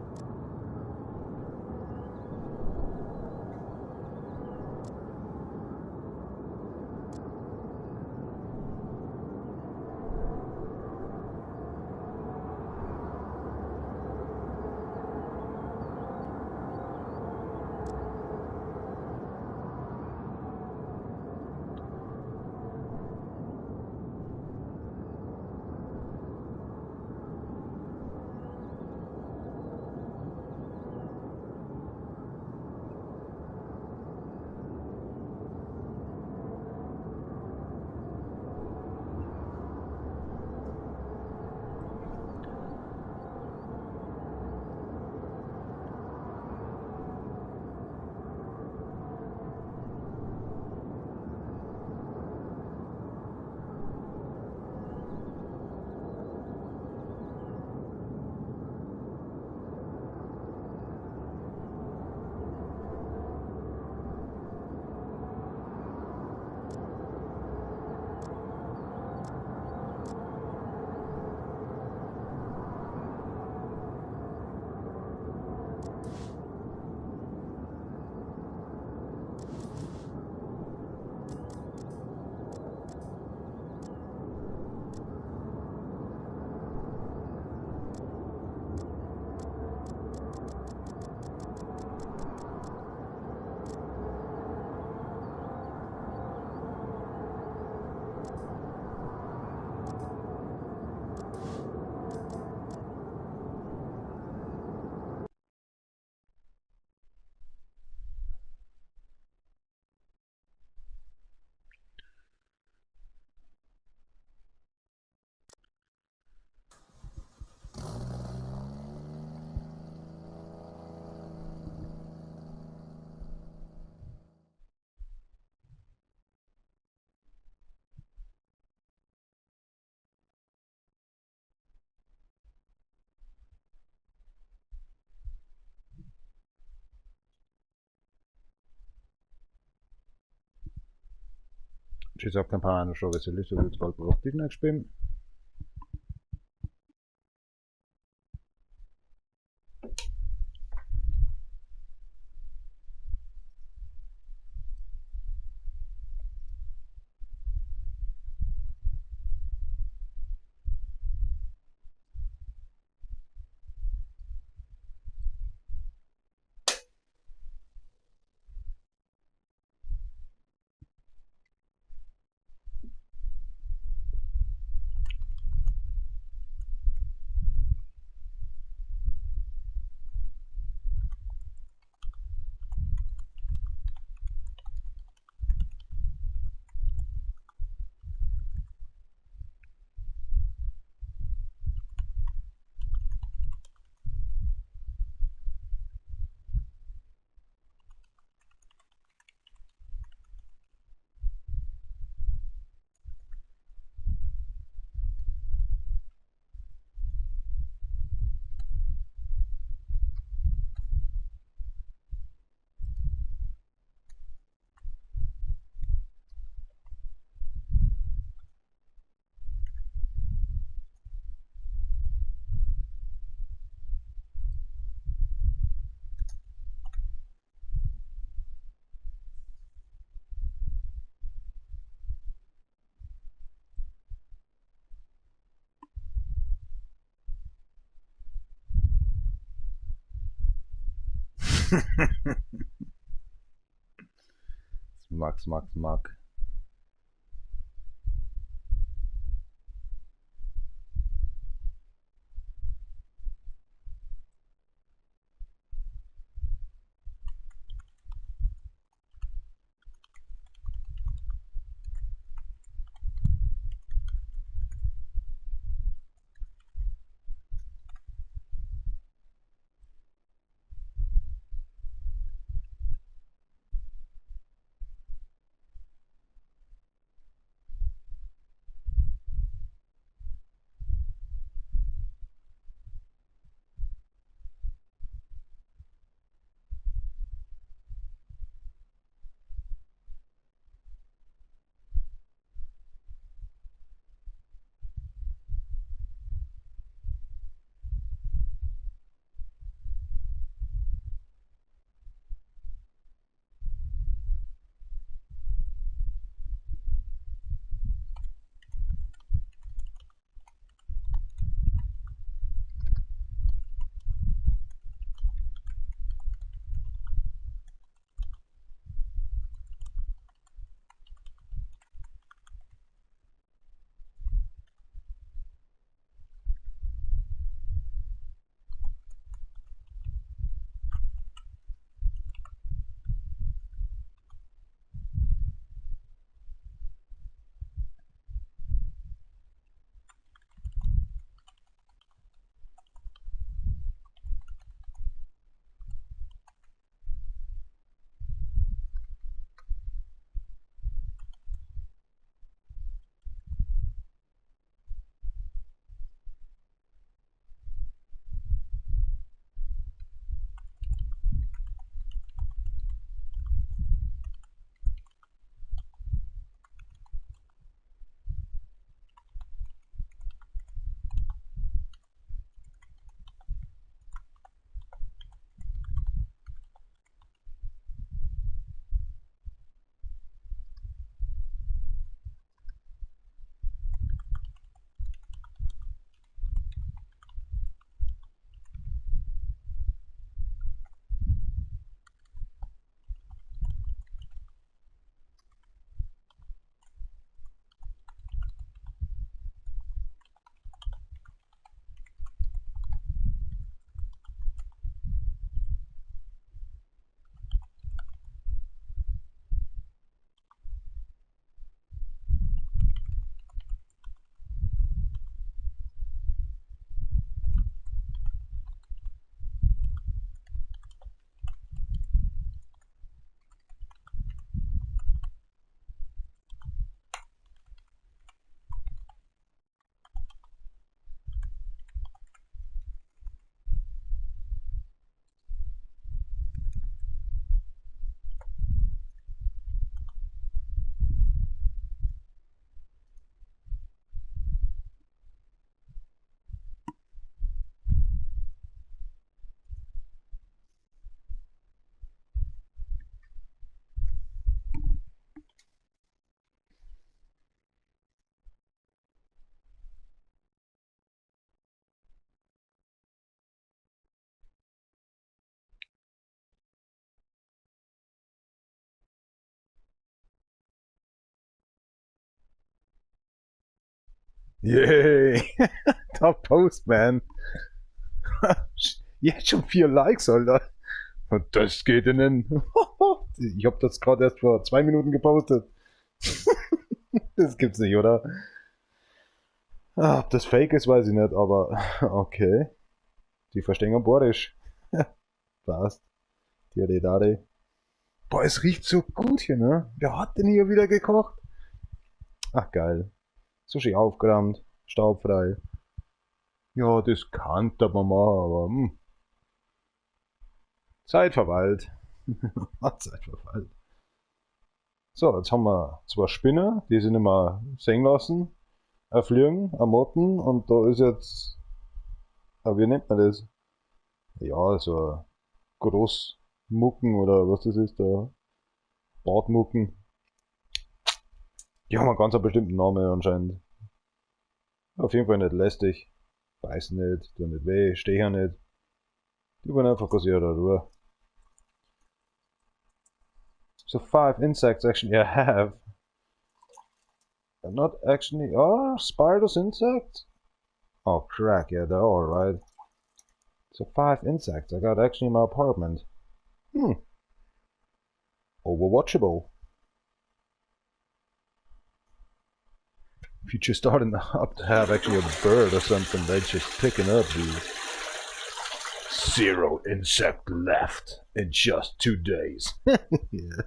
Ci sa campana šo veselicu ljudsko protivnek špim. Smak, smak, smak. Yay! Top Post, man. Jetzt schon 4 Likes, Alter. Und das geht in den... Ich hab das gerade erst vor 2 Minuten gepostet. Das gibt's nicht, oder? Ob das fake ist, weiß ich nicht, aber okay. Die verstehen Borisch. Passt. Tiadedade. Boah, es riecht so gut hier, ne? Wer hat denn hier wieder gekocht? Ach, geil. Sushi aufgeräumt, staubfrei. Ja, das kann man machen, aber Zeit verweilt. Zeit verweilt. So, jetzt haben wir 2 Spinner, die sind immer sehen lassen, fliegen, Motten, und da ist jetzt, wie nennt man das? Ja, so Großmucken oder was das ist, da Bartmucken. Die haben einen ganz bestimmten Namen anscheinend. Auf jeden Fall nicht lästig, beißen nicht, tun nicht weh, stehen nicht. Die wollen einfach aus ihrer Ruhe. So 5 insects actually I have. Not actually, oh, spiders, insects? Oh, crack, yeah, they're alright. So 5 insects I got actually in my apartment. Overwatchable. If you just starting up to have actually a bird or something, they're just picking up these. 0 insect left in just 2 days. Yeah.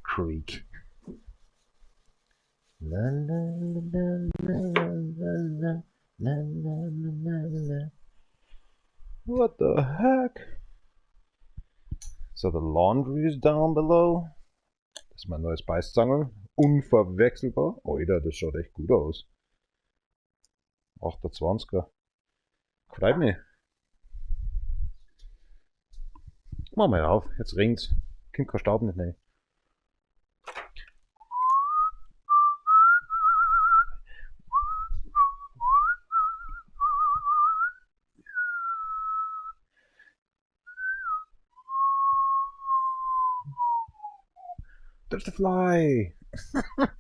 Creek. La la la la la la la la. What the heck? So the laundry is down below. Das ist mein neues Beißzange. Unverwechselbar. Oh, das schaut echt gut aus. 28er. Freut mich. Mach mal auf, jetzt ringt's. Kommt kein Staub nicht rein. There's the fly! What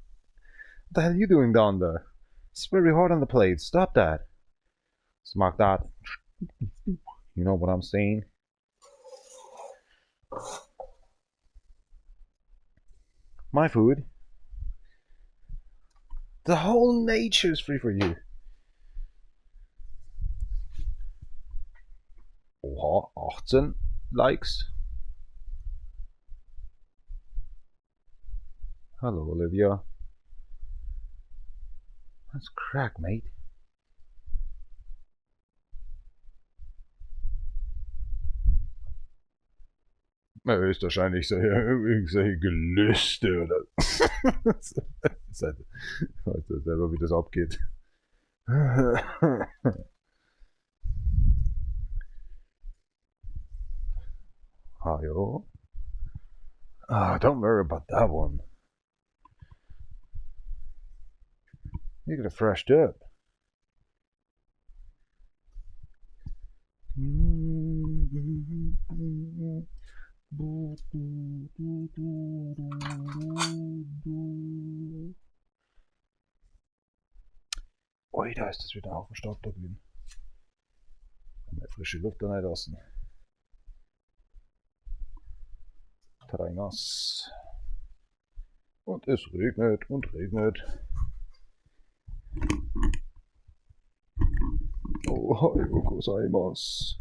the hell are you doing down there? It's very hard on the plate. Stop that. Smack that. You know what I'm saying? My food. The whole nature is free for you. Oha, 18 Likes. Hello, Olivia. That's crack, mate. Na, höchstwahrscheinlich solche Gelüste oder. Seid heute selber, wie das abgeht. Hallo? Ah, don't worry about that one. You get it freshed up. Ui, da ist es wieder auf dem Staub da drin. Kann man frische Luft da nicht lassen. Nass. Und es regnet und regnet. Ohayou gozaimasu.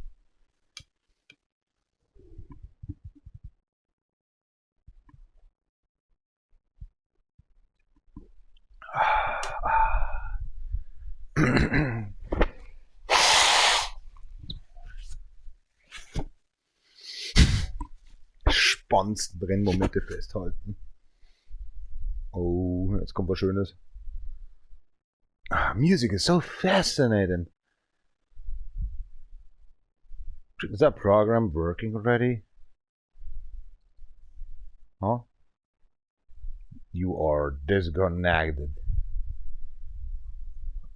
Spannendsten Brennmomente festhalten. Oh, jetzt kommt was Schönes. Music is so fascinating. Is that program working already? Huh? You are disconnected.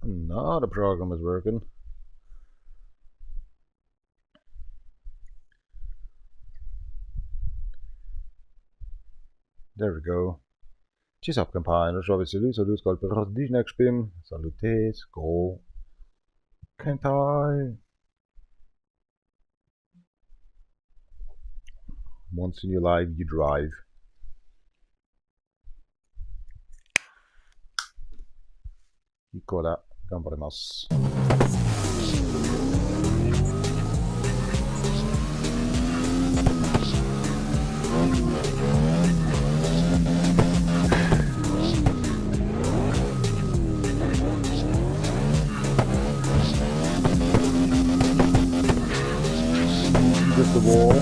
No, the program is working. There we go. Ci sa campagna, so avessi salut col per Disney spim, salutes, go. Kentai. Once in your life you drive. Ikoda, gambarimasu. Just the wall.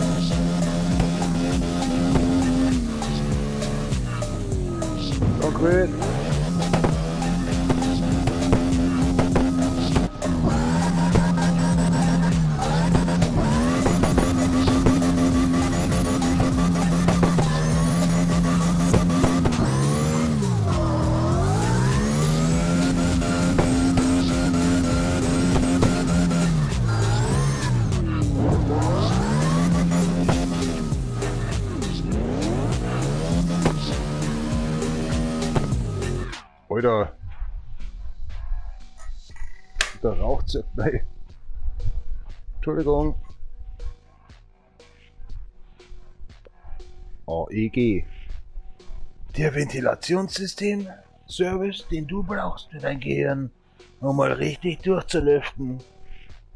Concrete. Oder da raucht es. Nein. Entschuldigung. Oh, EG. Der Ventilationssystem Service, den du brauchst für dein Gehirn, um mal richtig durchzulüften.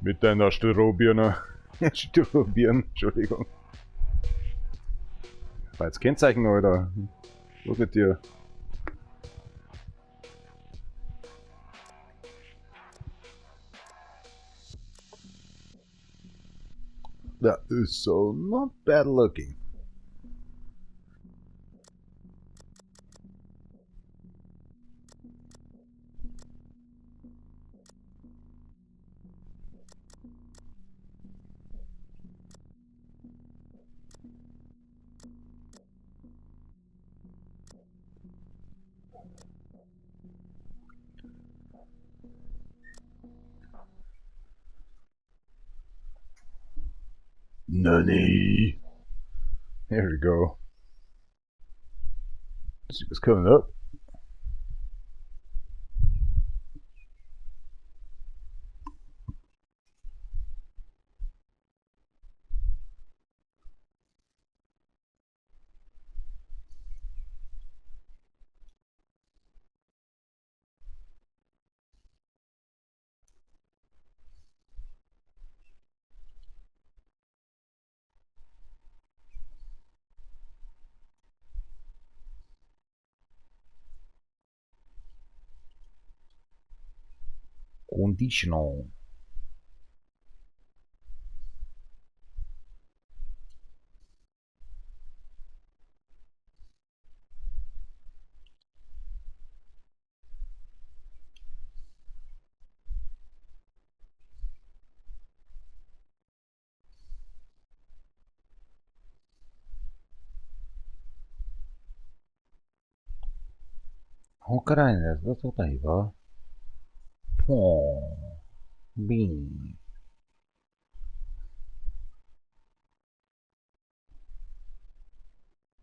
Mit deiner Styrobirne. Styrobirne, Entschuldigung. War jetzt Kennzeichen, oder? Was mit dir? That is so not bad looking. Nani? There we go. See what's coming up. Conditional. Ukraina, co tutaj było? Bin.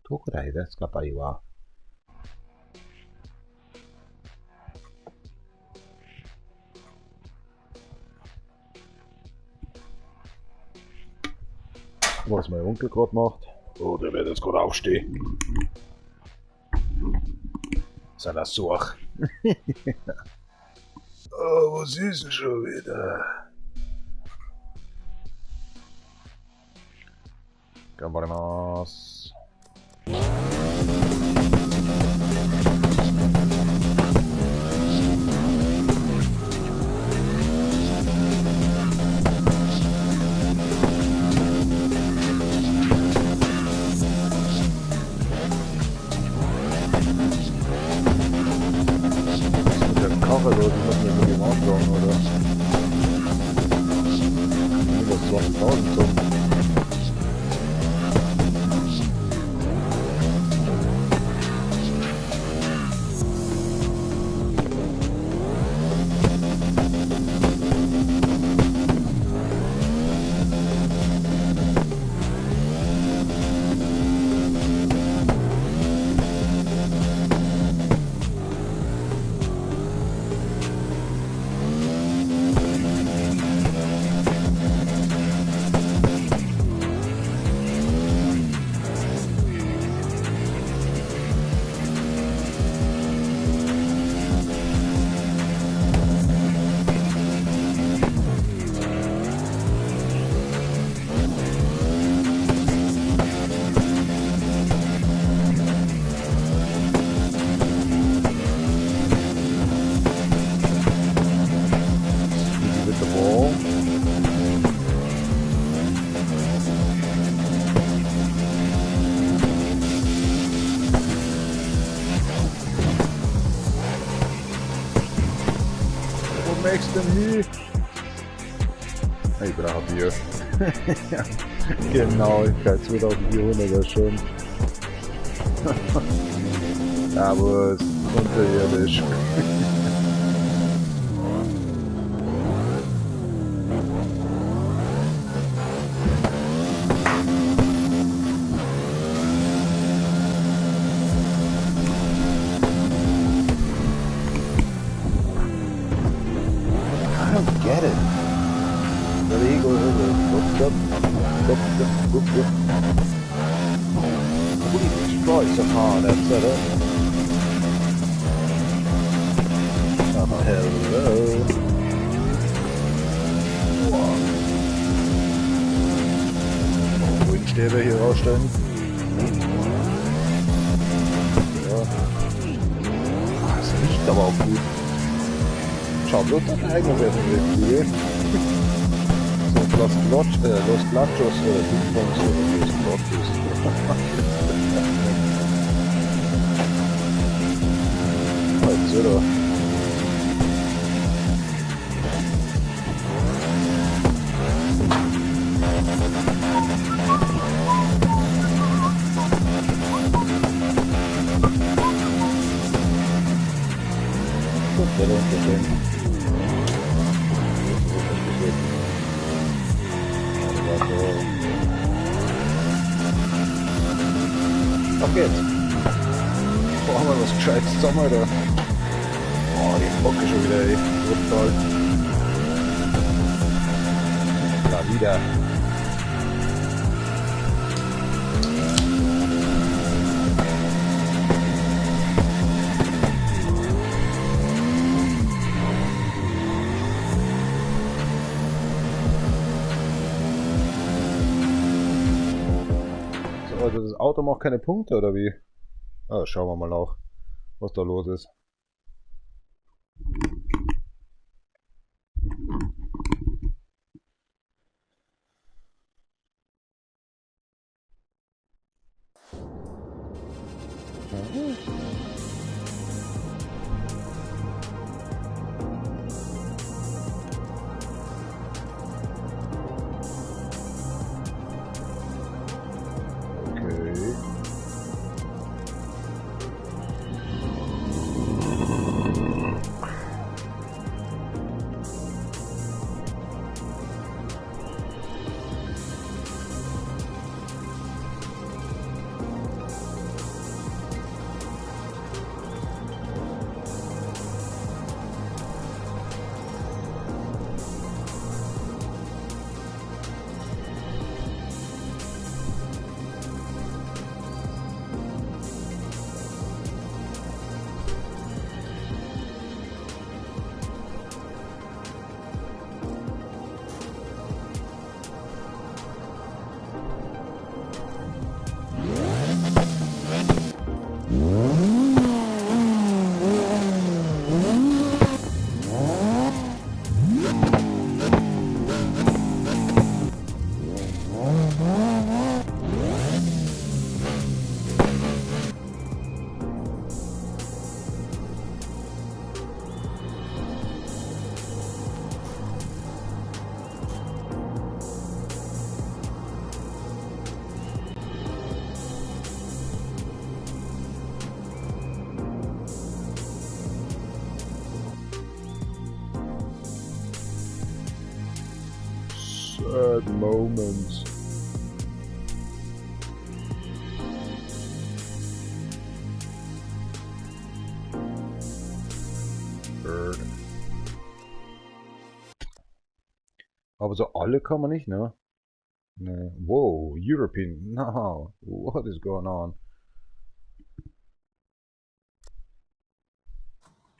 どくらいですか、対は。Was mein Onkel gerade macht. Oh, der wird jetzt gerade aufstehen. Seiner Such. Oh, was ist denn schon wieder? Gambarimasu. Karre, so, die müssen wir irgendwie aufbauen, oder? Das war 1000 Tonnen. nächsten hier. Ich brauche Bier. Genauigkeit 2400 wäre schon. Aber es ist unterirdisch. I don't get it. The eagle we destroy somehow that setup. Oh, hello. Windstäbe hier rausstellen. Ja. Das riecht aber auch gut. Schaut, das hat eigentlich richtig. So Los Glachos oder Ping-Pongs oder Los Glachos. Halt, oder? Auf geht's. Boah, haben wir was Gescheites zusammen, Alter. Oh, die Bocke schon wieder, ey. Total. Da wieder. Also das Auto macht keine Punkte, oder wie? Ah, schauen wir mal nach, was da los ist. Sad moments. Bird. Aber so alle kann man nicht, ne? Ne. Whoa, European. No. What is going on?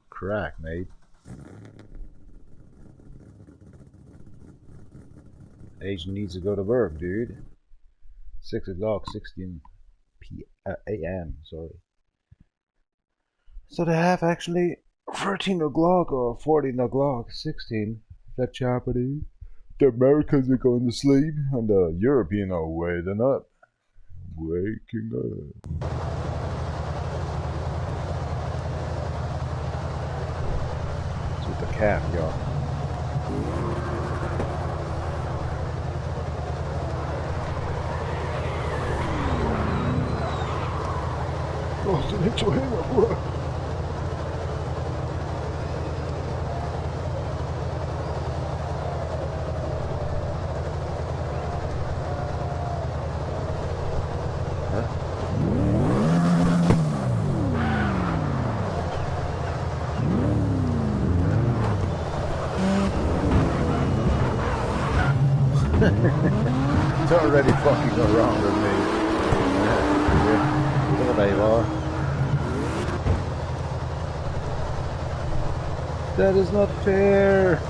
Crack, mate. Age needs to go to work, dude. 6 o'clock, 16 a.m. Sorry. So they have actually 13 o'clock or 14 o'clock, 16. That Japanese. The Americans are going to sleep and the Europeans are waking up. Waking up. It's with the cat, y'all. Så hänga på. It's already fucking around with me. There they are. That is not fair.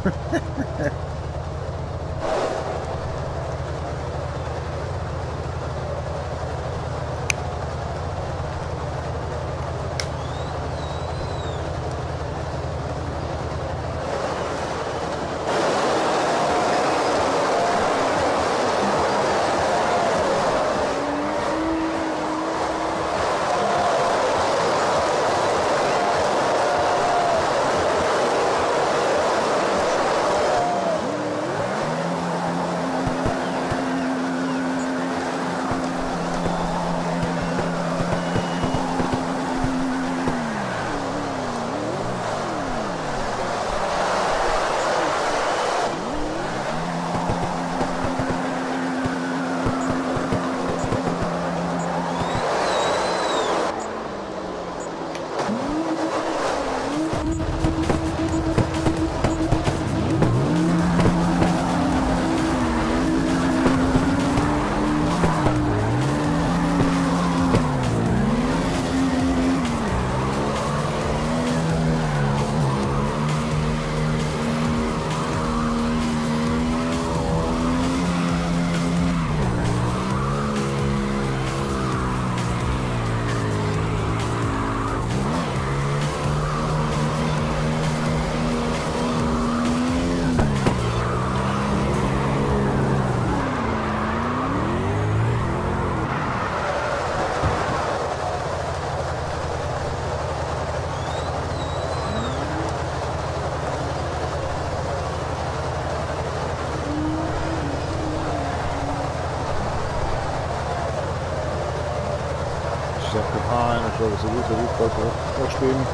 Ich glaube, so gut vorspielen.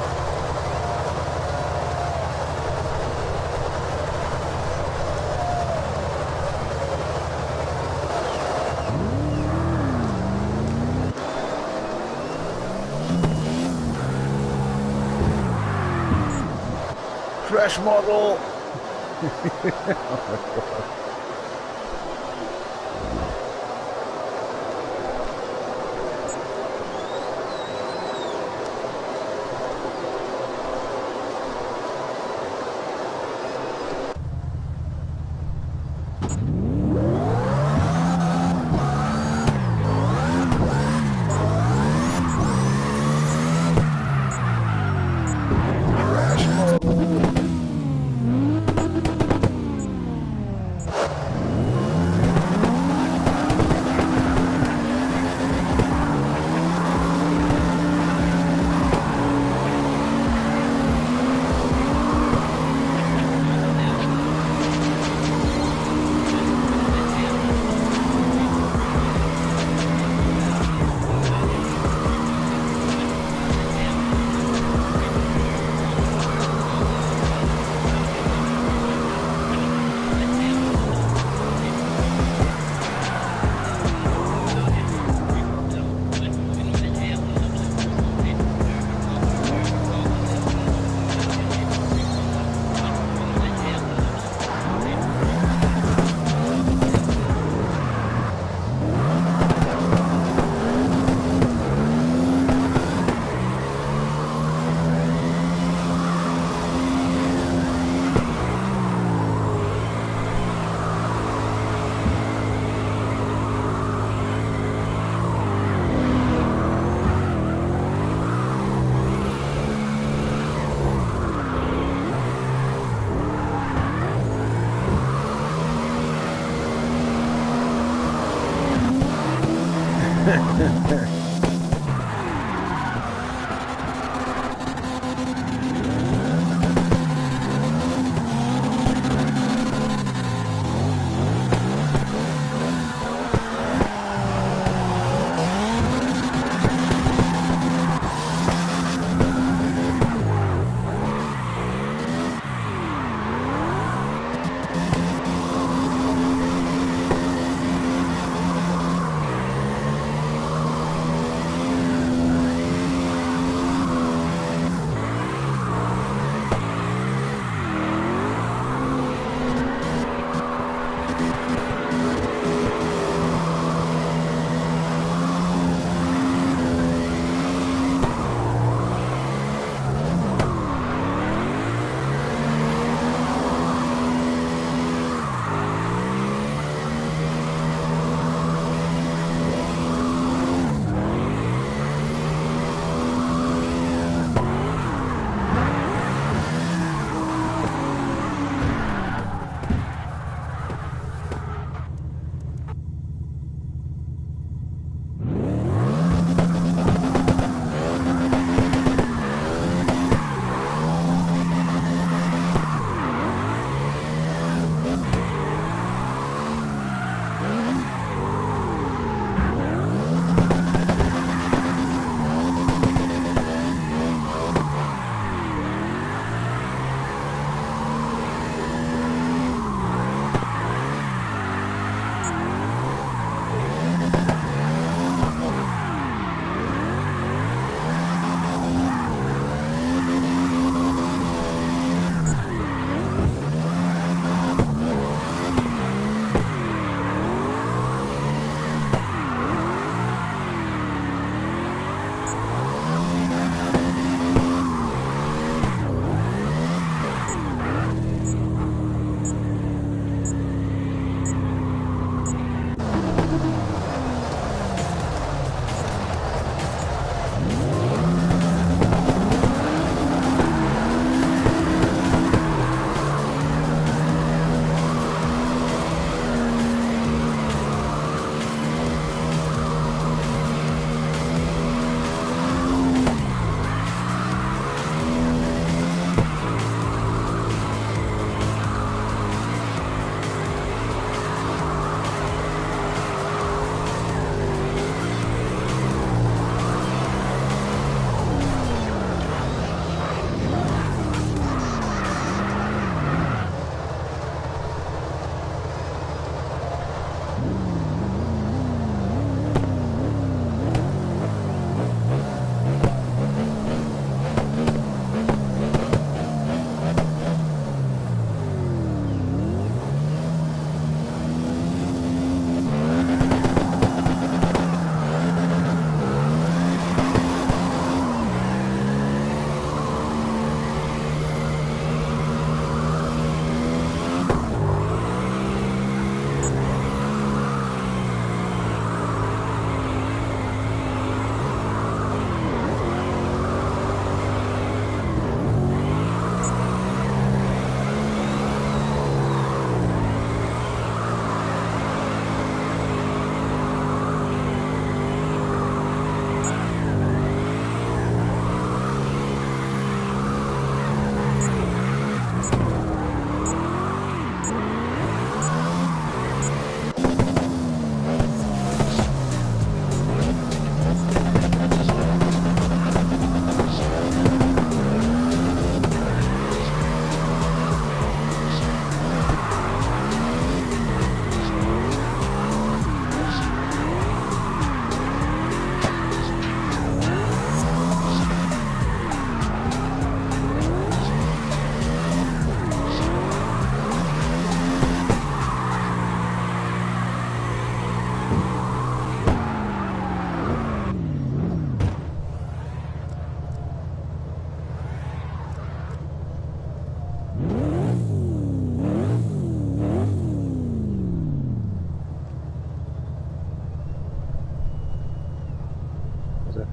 Crash Model!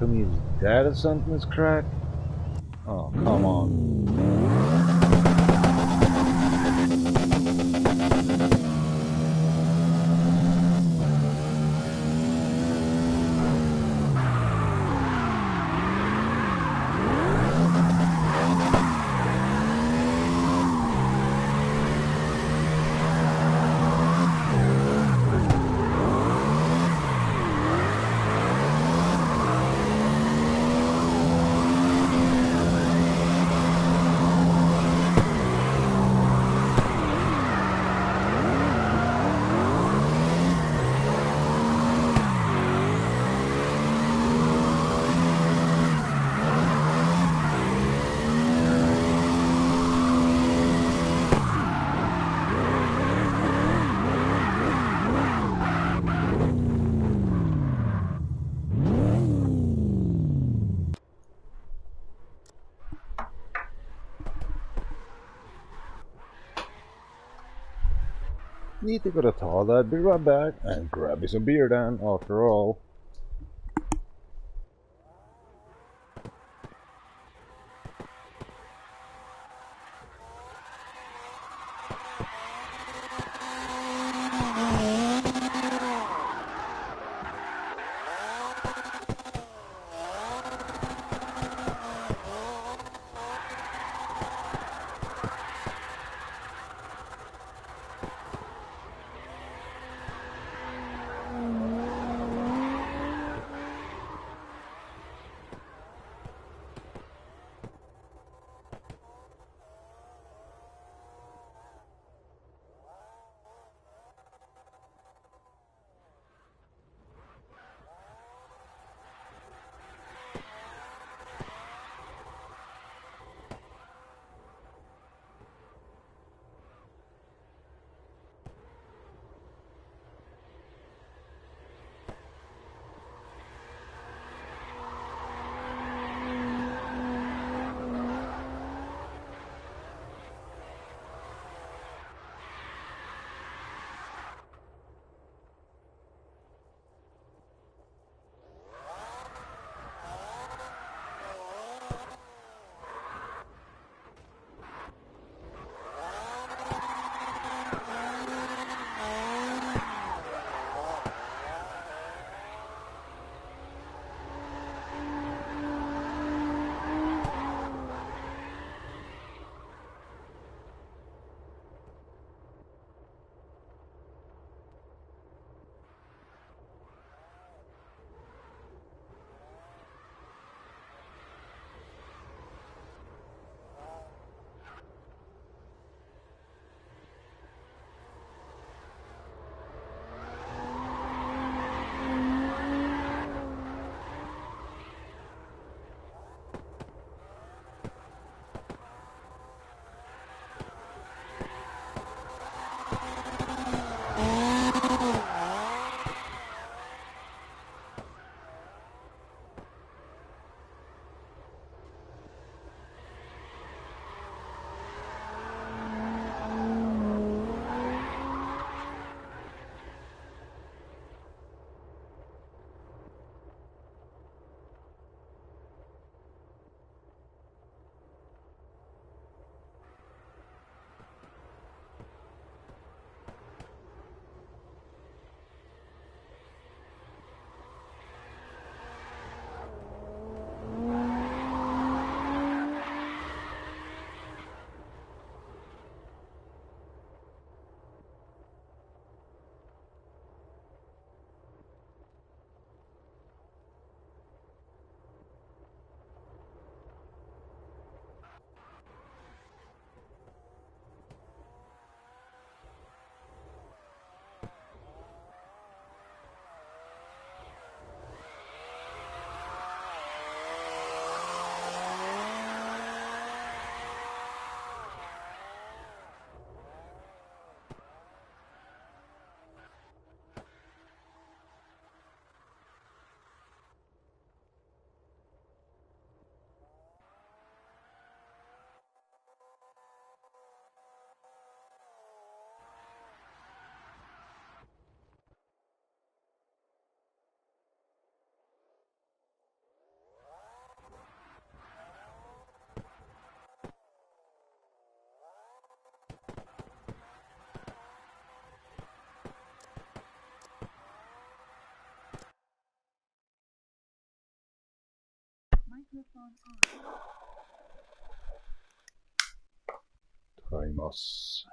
come he's dead or something, this crack? Oh, come on. Need to go to the toilet, be right back, and grab me some beer then, after all. 買います。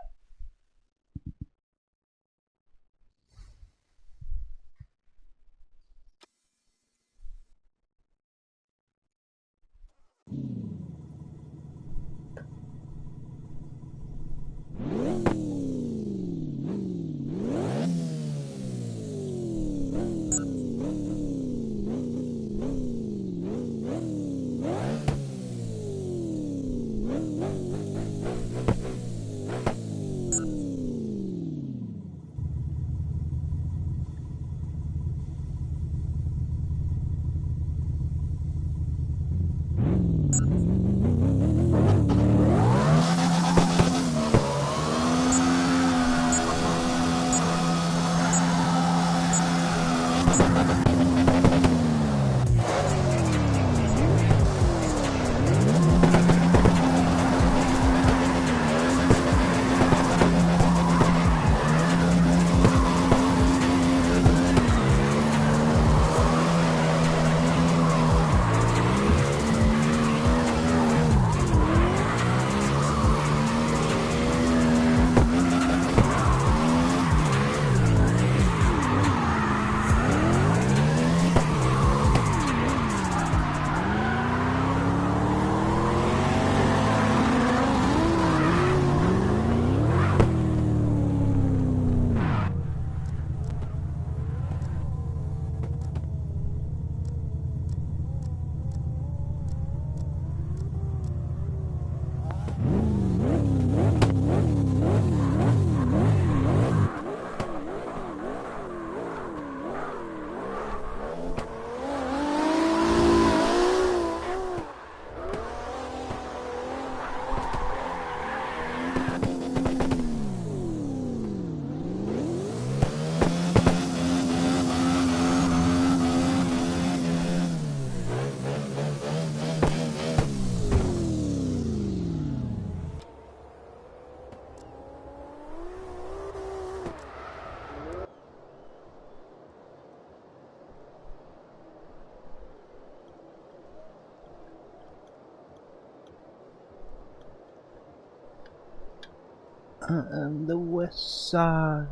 On the west side,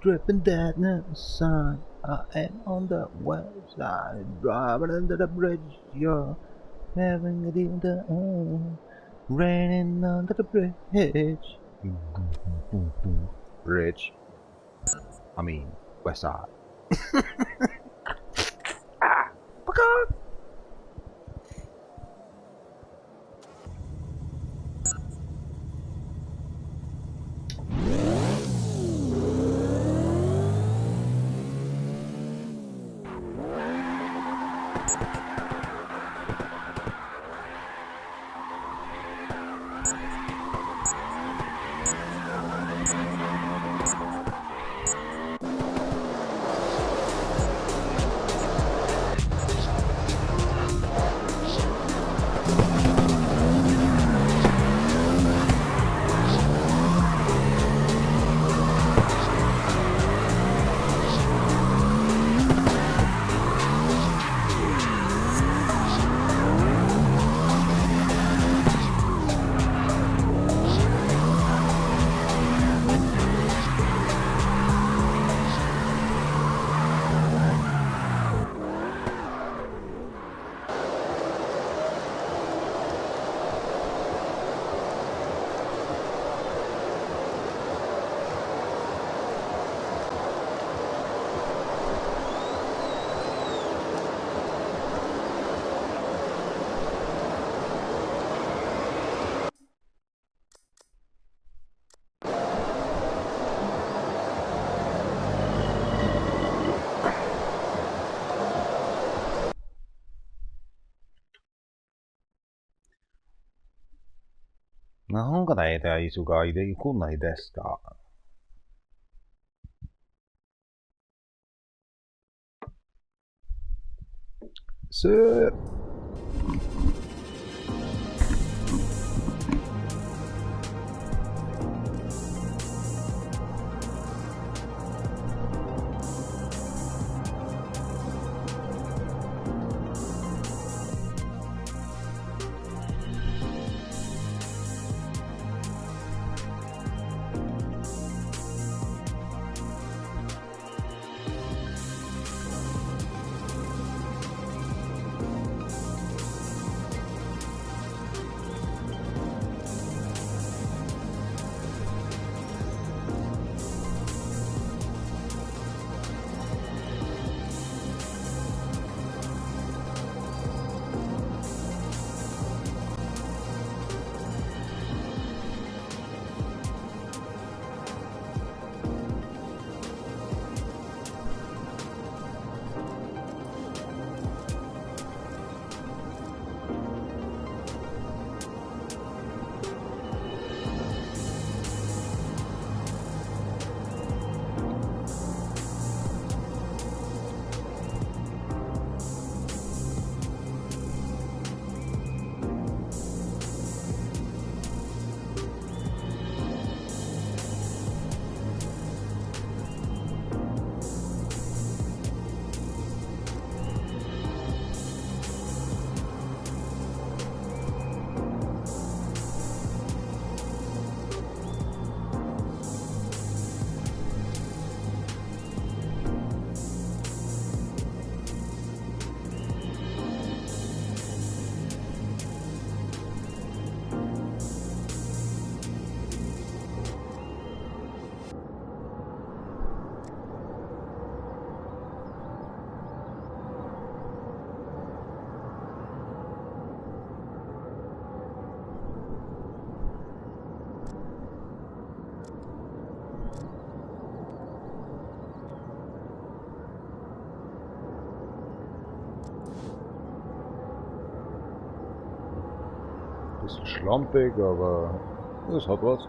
dripping that side. I am on the west side, driving under the bridge, you're having it in the raining under the bridge. Bridge. I mean, west side. Nah, onko näitä isukaide kun näidestä? Sir. Bisschen schlampig, aber es hat was.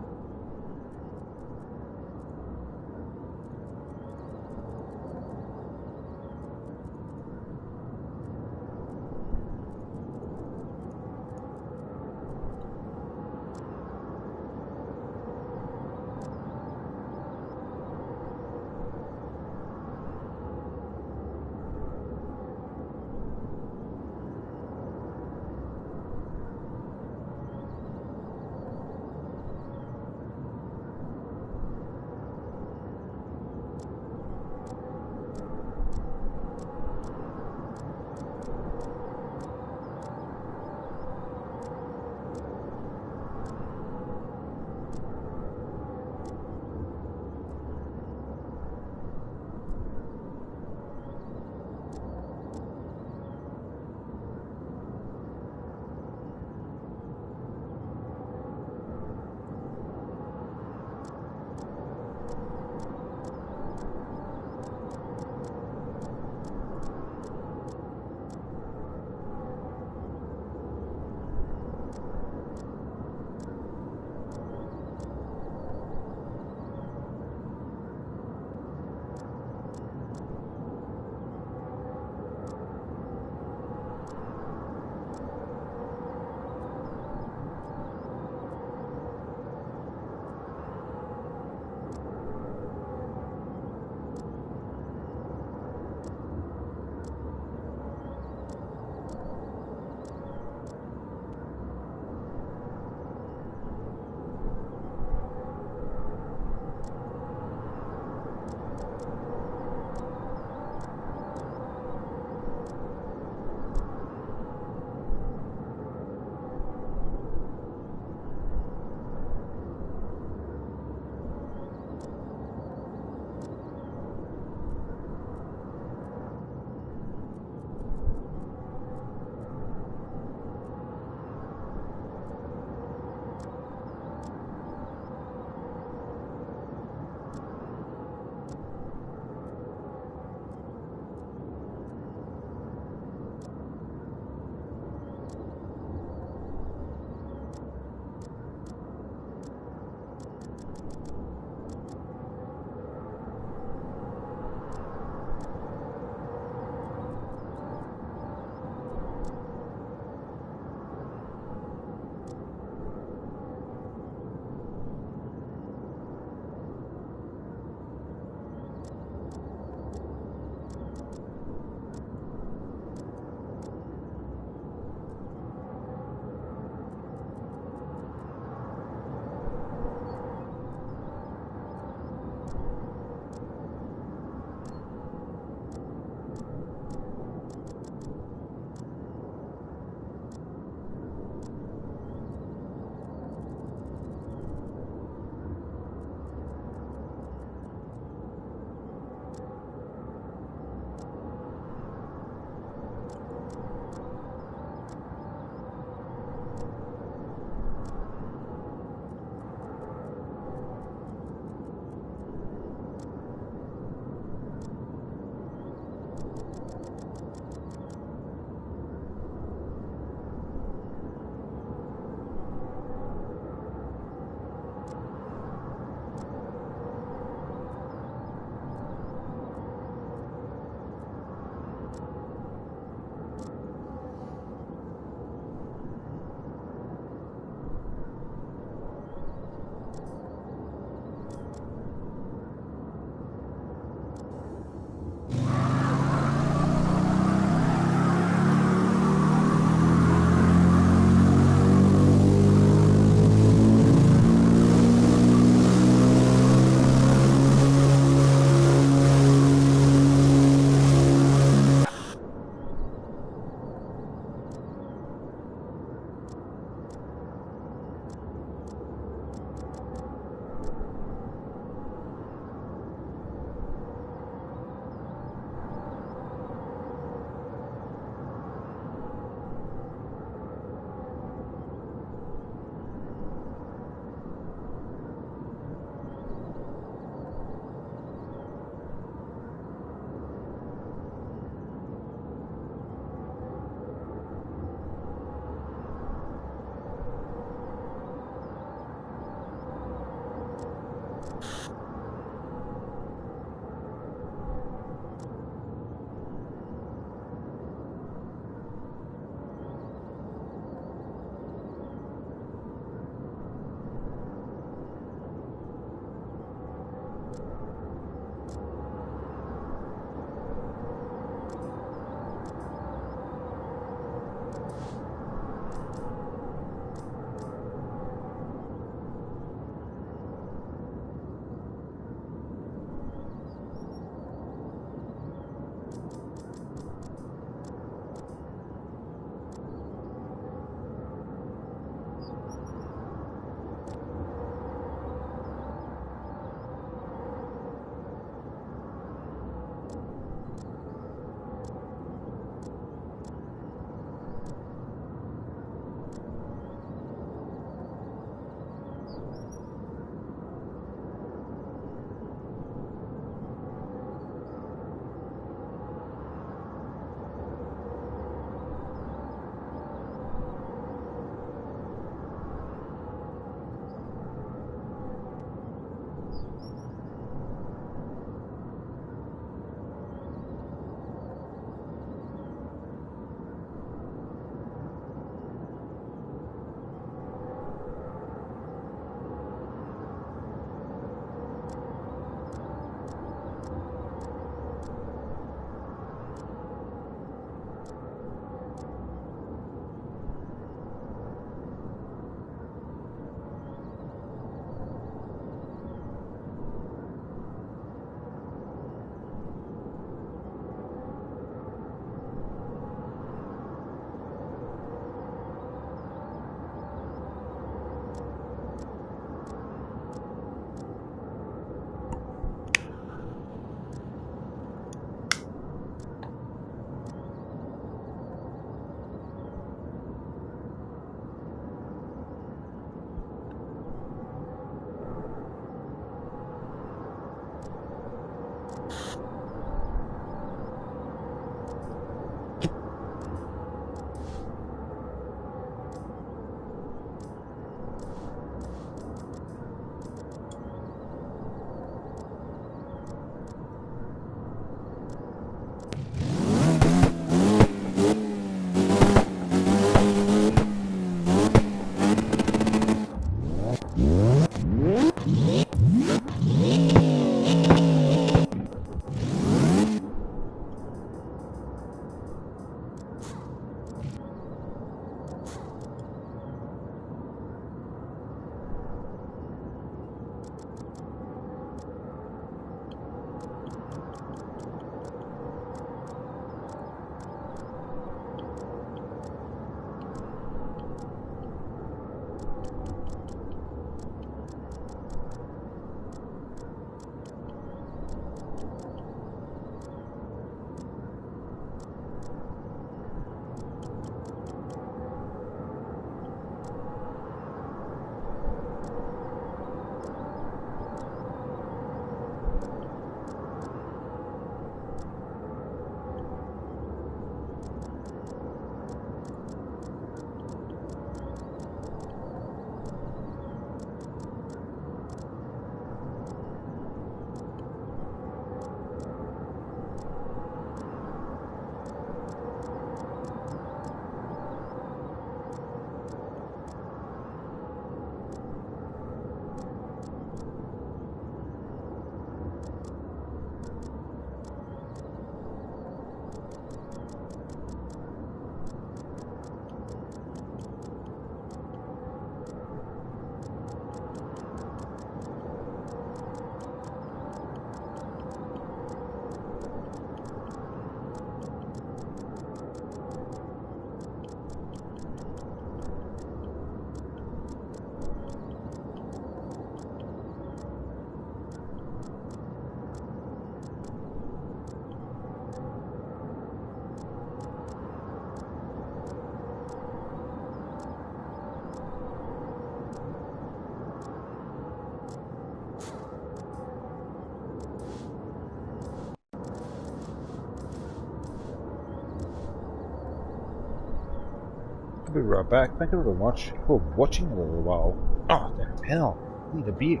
I'll be right back. Thank you very much for watching a little while. Oh, the hell. I need a beer.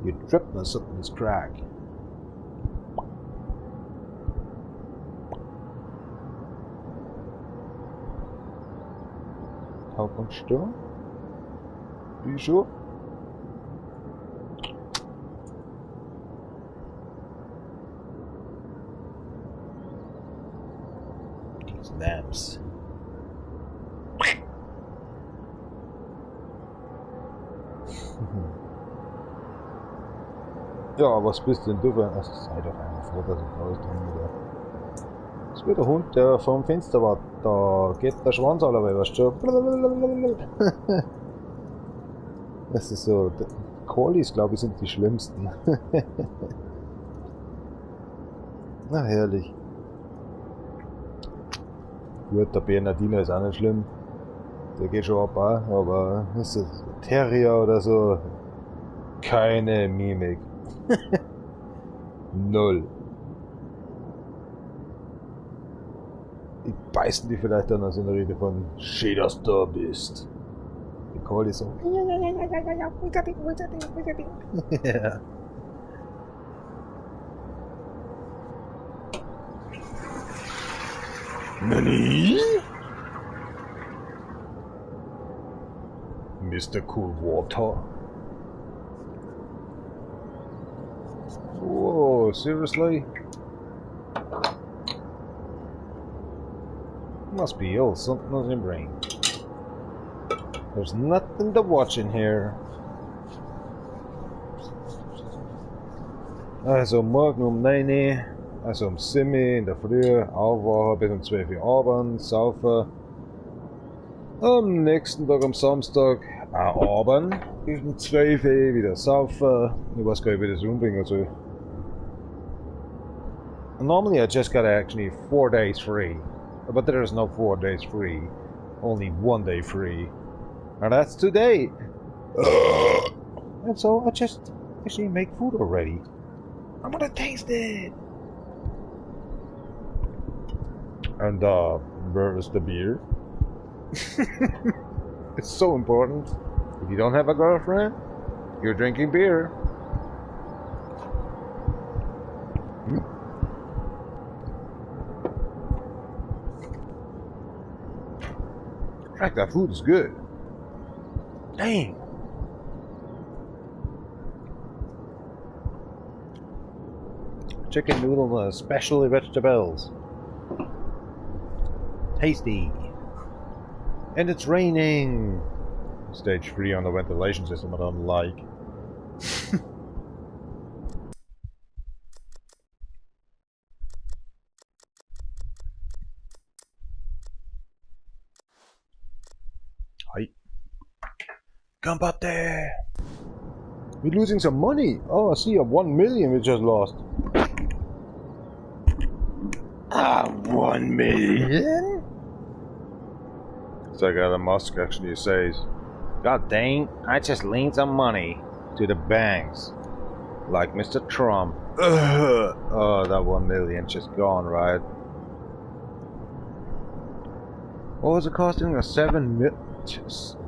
You Dripp'n or something is crack. How much still? Are you sure? These lamps. Ja, was bist denn du für ein... Sei doch einfach froh, dass ich alles drin wieder. Das ist wie der Hund, der vom Fenster war. Da geht der Schwanz allerweil, weißt du? Das ist so... Collies, glaube ich, sind die schlimmsten. Na, herrlich. Gut, der Bernardiner ist auch nicht schlimm. Der geht schon ab, aber ist das Terrier oder so? Keine Mimik. Null. Die beißen die vielleicht dann aus einer Rede von schön, dass du da bist. Die Call ist so. Ja. Nani? Mr. Cool Water. Whoa, seriously? Must be ill, something on your brain. There's nothing to watch in here. Also morgen 9 Uhr, also 7 Uhr in der Früh, aufwachen bis 12 Uhr Abend, saufen. Am nächsten Tag am Samstag auch Abend bis 12 Uhr wieder saufen. Ich weiß gar nicht, wie das umbringen soll. Normally I just got actually 4 days free, but there is no 4 days free, only 1 day free, and that's today. And so I just actually make food already. I'm gonna taste it. And where is the beer? It's so important. If you don't have a girlfriend, you're drinking beer. In fact, that food is good. Dang. Chicken noodle, specially vegetables. Tasty. And it's raining. Stage 3 on the ventilation system I don't like. Hi. Ganbatte! We're losing some money! Oh, I see, 1 million we just lost. 1 million? So Elon Musk actually says, God dang, I just lent some money to the banks. Like Mr. Trump. Oh, that 1 million just gone, right? What was it costing? A 7 mil...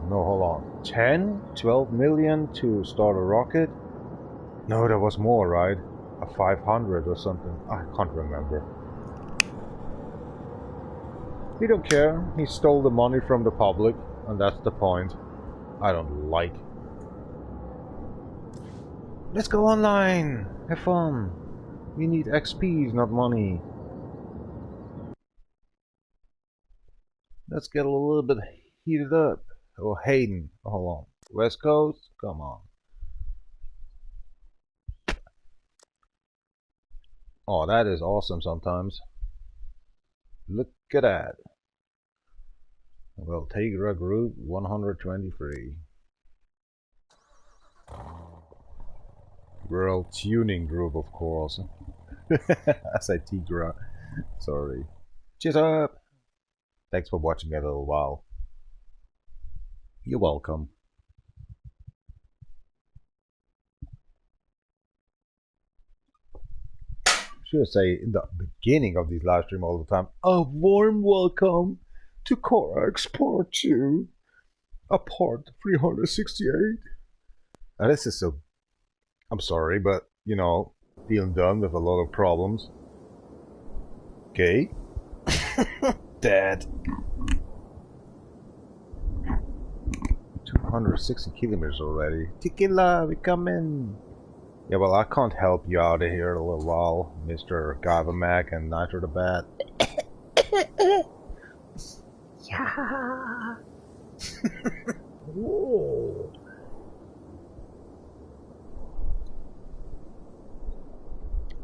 No, hold on. 10? 12 million to start a rocket? No, there was more, right? A 500 or something. I can't remember. We don't care. He stole the money from the public, and that's the point. I don't like. Let's go online! Have fun! We need XPs, not money. Let's get a little bit heated up. Oh, Hayden. Hold on. West Coast? Come on. Oh, that is awesome sometimes. Look at that. Well, Tegra group 123. World tuning group, of course. I say Tegra. Sorry. Cheers up! Thanks for watching me a little while. You're welcome. Should say in the beginning of these live stream all the time, a warm welcome to CarX Part 2, a Part 368. And this is so, I'm sorry, but you know, dealing done with a lot of problems. Okay. Dead. 260 kilometers already. Tequila, we come in. Yeah, well, I can't help you out of here a little while, Mr. Gavamac and Nitro the Bat. Yeah. Whoa.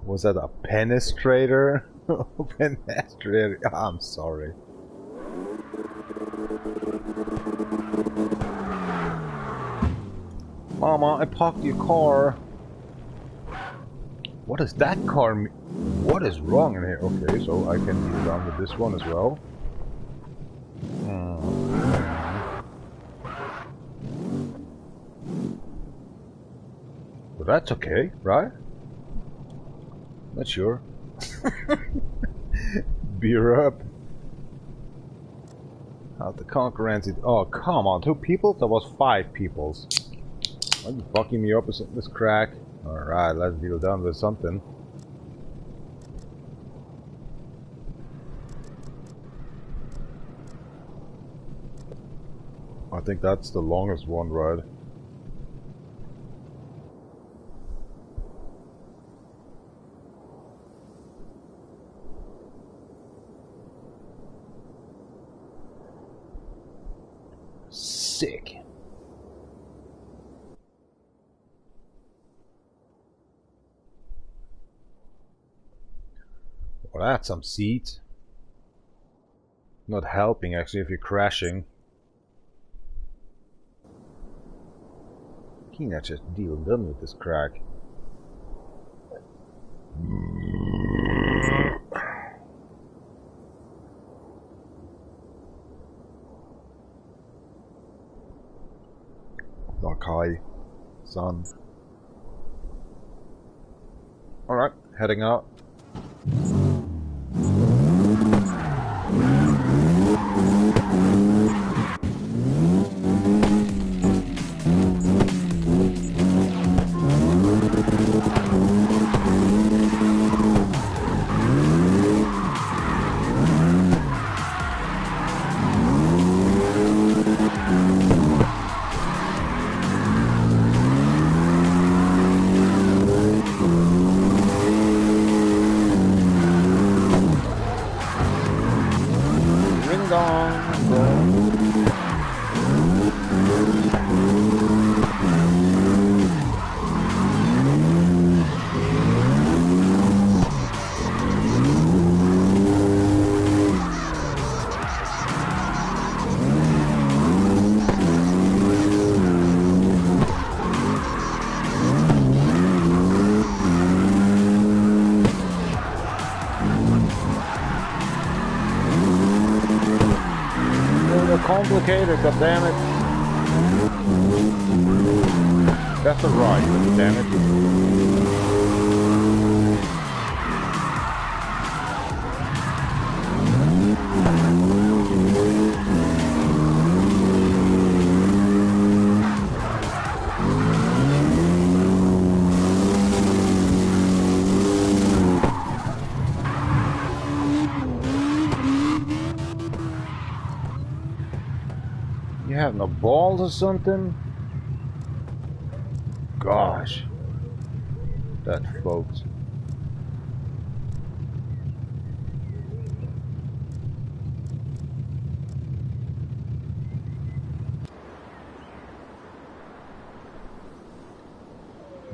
Was that a penetrator? Penetrator. I'm sorry. Mama, I parked your car. What does that car mean? What is wrong in here? Okay, so I can deal down with this one as well. But that's okay, right? Not sure. Beer up. How the concurrence is. Oh, come on. 2 people? That was 5 peoples. Why are you fucking me up with this crack? Alright, let's deal down with something. I think that's the longest one, right? Sick. Well, that's some seat. Not helping actually if you're crashing. Can I just deal done with this crack? Dark high, sun. Alright, heading out. Complicated, god damn it. That's a right, god damn it. You have no balls or something? Gosh. That folks.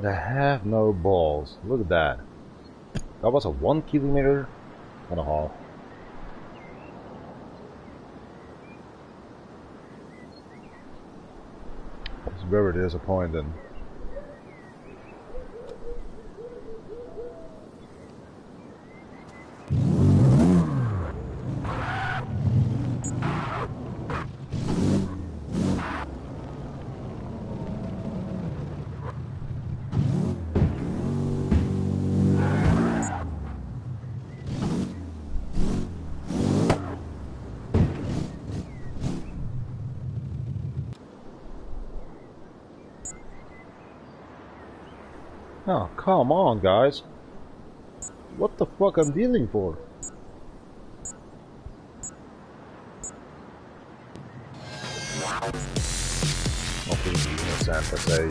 They have no balls. Look at that. That was a 1 kilometer and a half. It's very disappointing. Oh, come on, guys. What the fuck I'm dealing for? Hopefully, Santa say.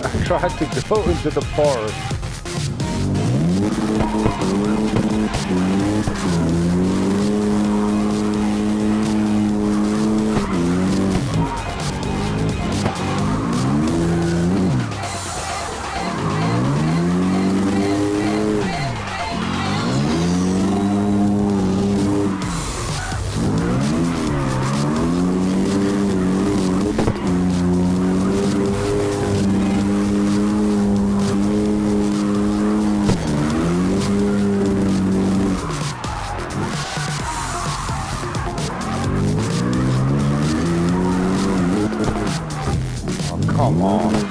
I tried to go into the forest. Come on.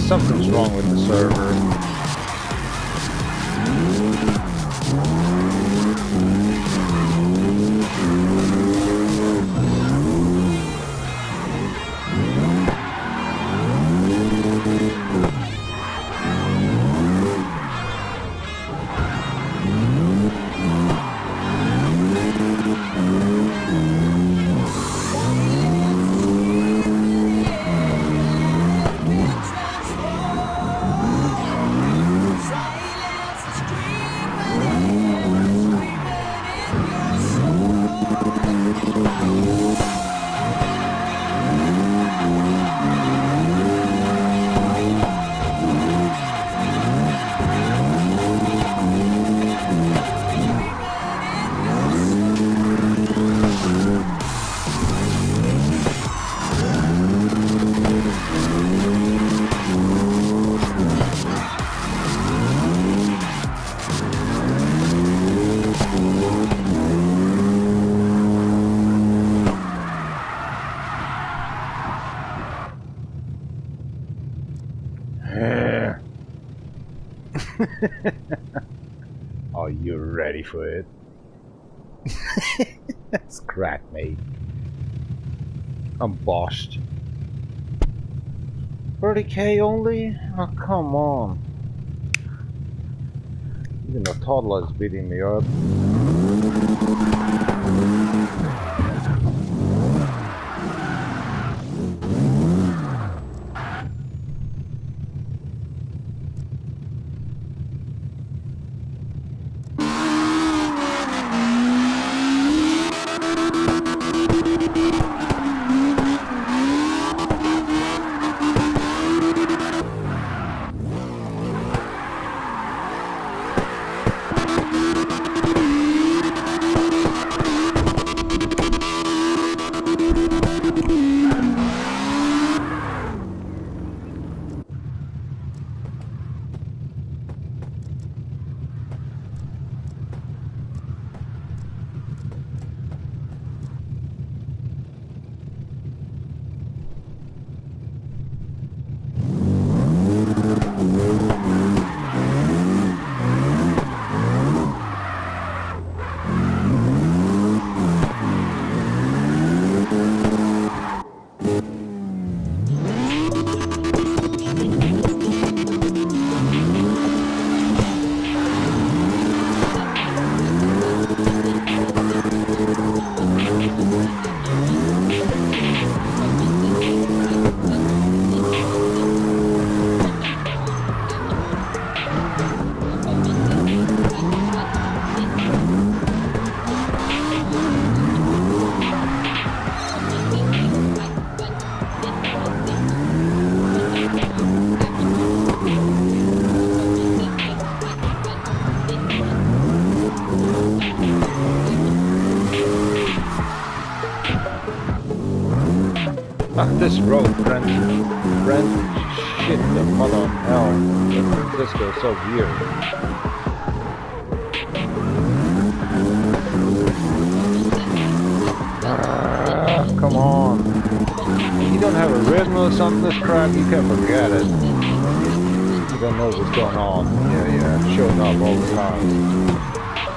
Something's wrong with the server. Are you ready for it? That's crack, mate. I'm bossed. 30k only? Oh, come on. Even a toddler is beating me up. This road, friend. Shit, the mother of hell. This goes so weird. Come on. You don't have a rhythm or something, this crap, you can forget it. You don't know what's going on. Yeah, showing up all the time.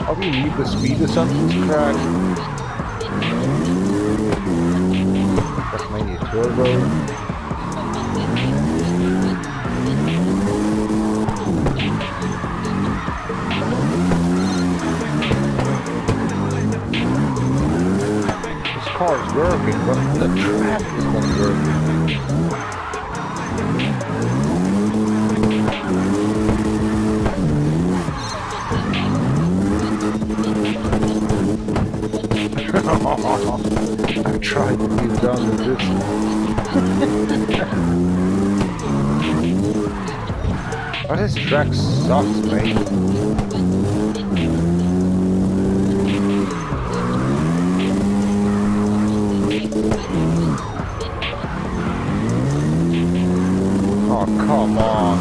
How do you need the speed or something, this crap? That's mainly a turbo. This car is working, but the track is not working. I tried to be done with this. Oh, this track sucks, mate. Oh, come on.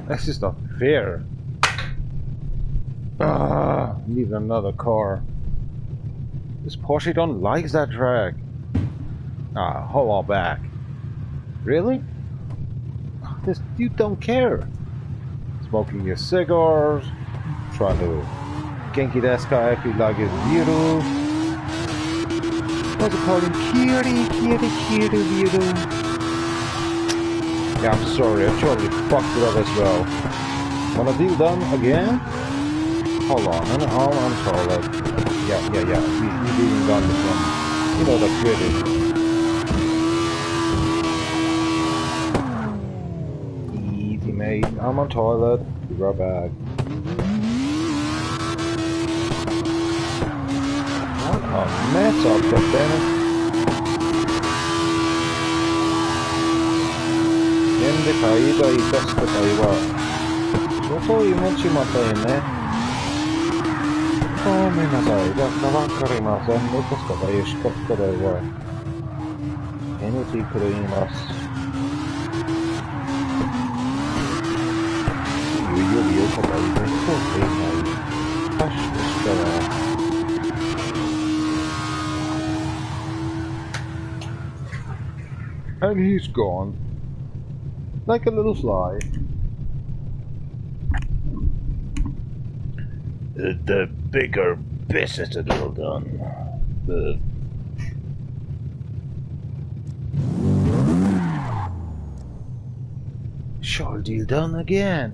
This is not fair. Need another car. This Porsche don't like that track. Hold on back. Really? This dude don't care. Smoking your cigars, trying to genki desu ka if you like his beautiful. What's it called? Cutie beautiful. Yeah, I'm sorry, I totally fucked it up as well. Wanna deal done again? Hold on, I'm toilet. Yeah. We doing done this one. You know the critic. Easy, mate. I'm on toilet. Be right back. What a mess up, goddammit. Yende kaiba itasu kaiwa. Soto imochimataよね。ごめんなさい。わかりません。残す方よしかったらは NT くらいます。いよいよかったらそうでない。確かしたら And he's gone. Like a little fly. The bigger business to deal done. Shall deal done again.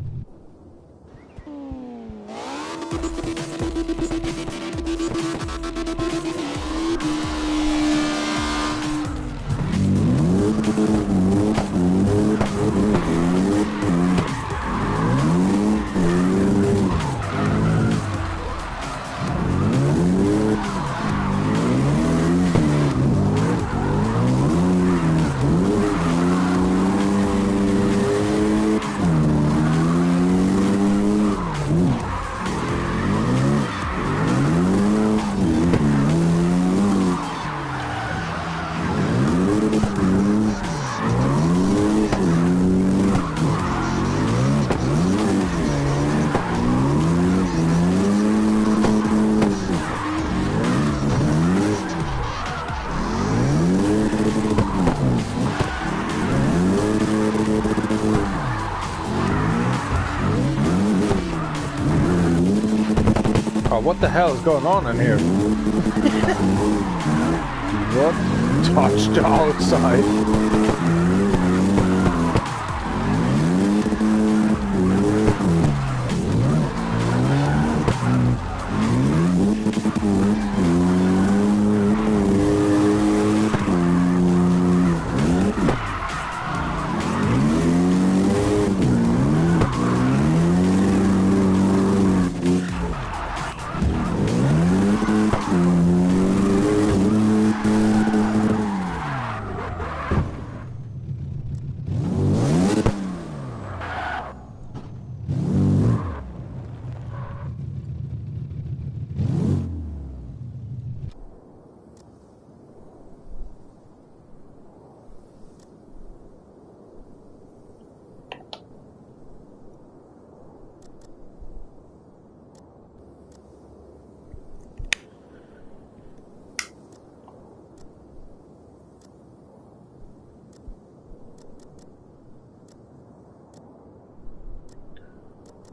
What the hell is going on in here? What? Touched outside.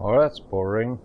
Oh, that's boring.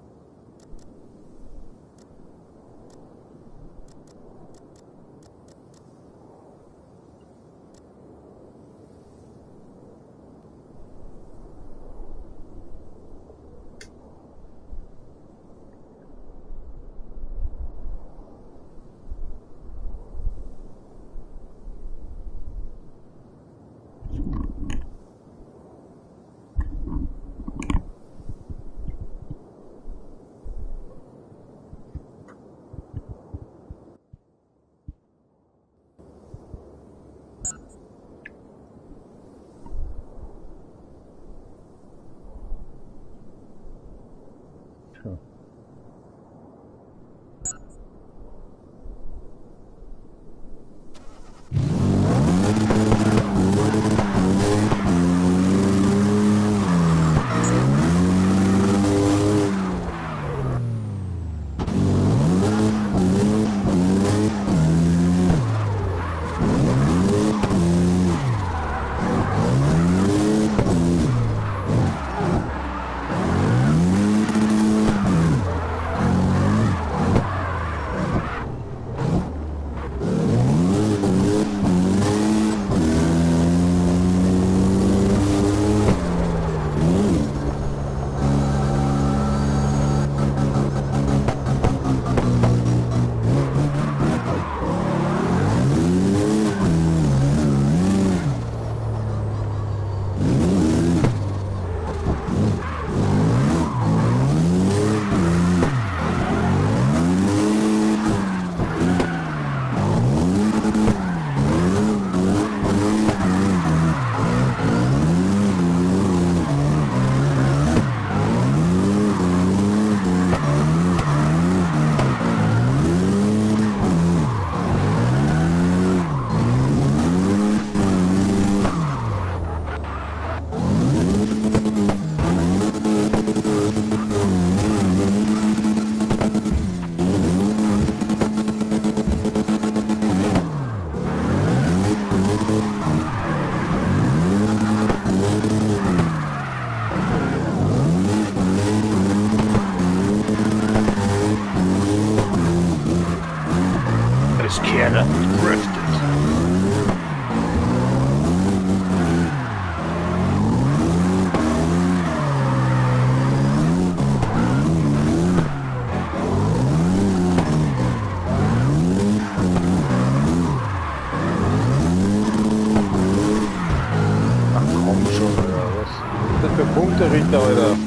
Punkte, Richter, Alter.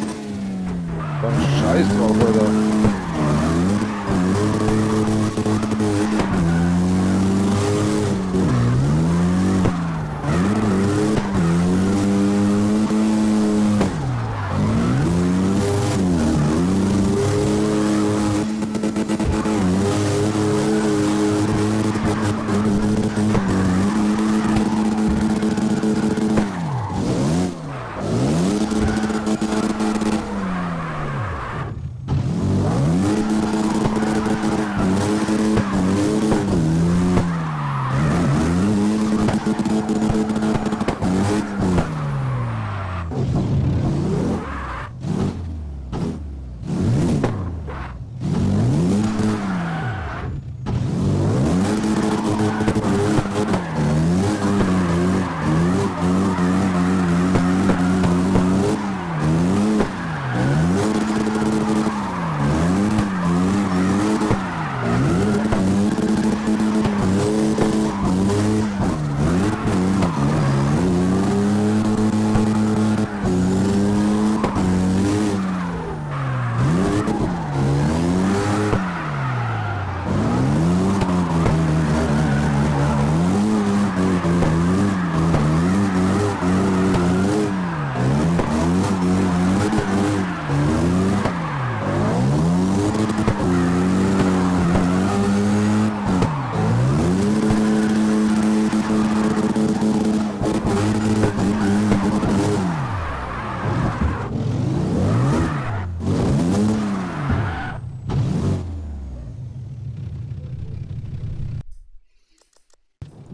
Dann scheiß drauf, Alter.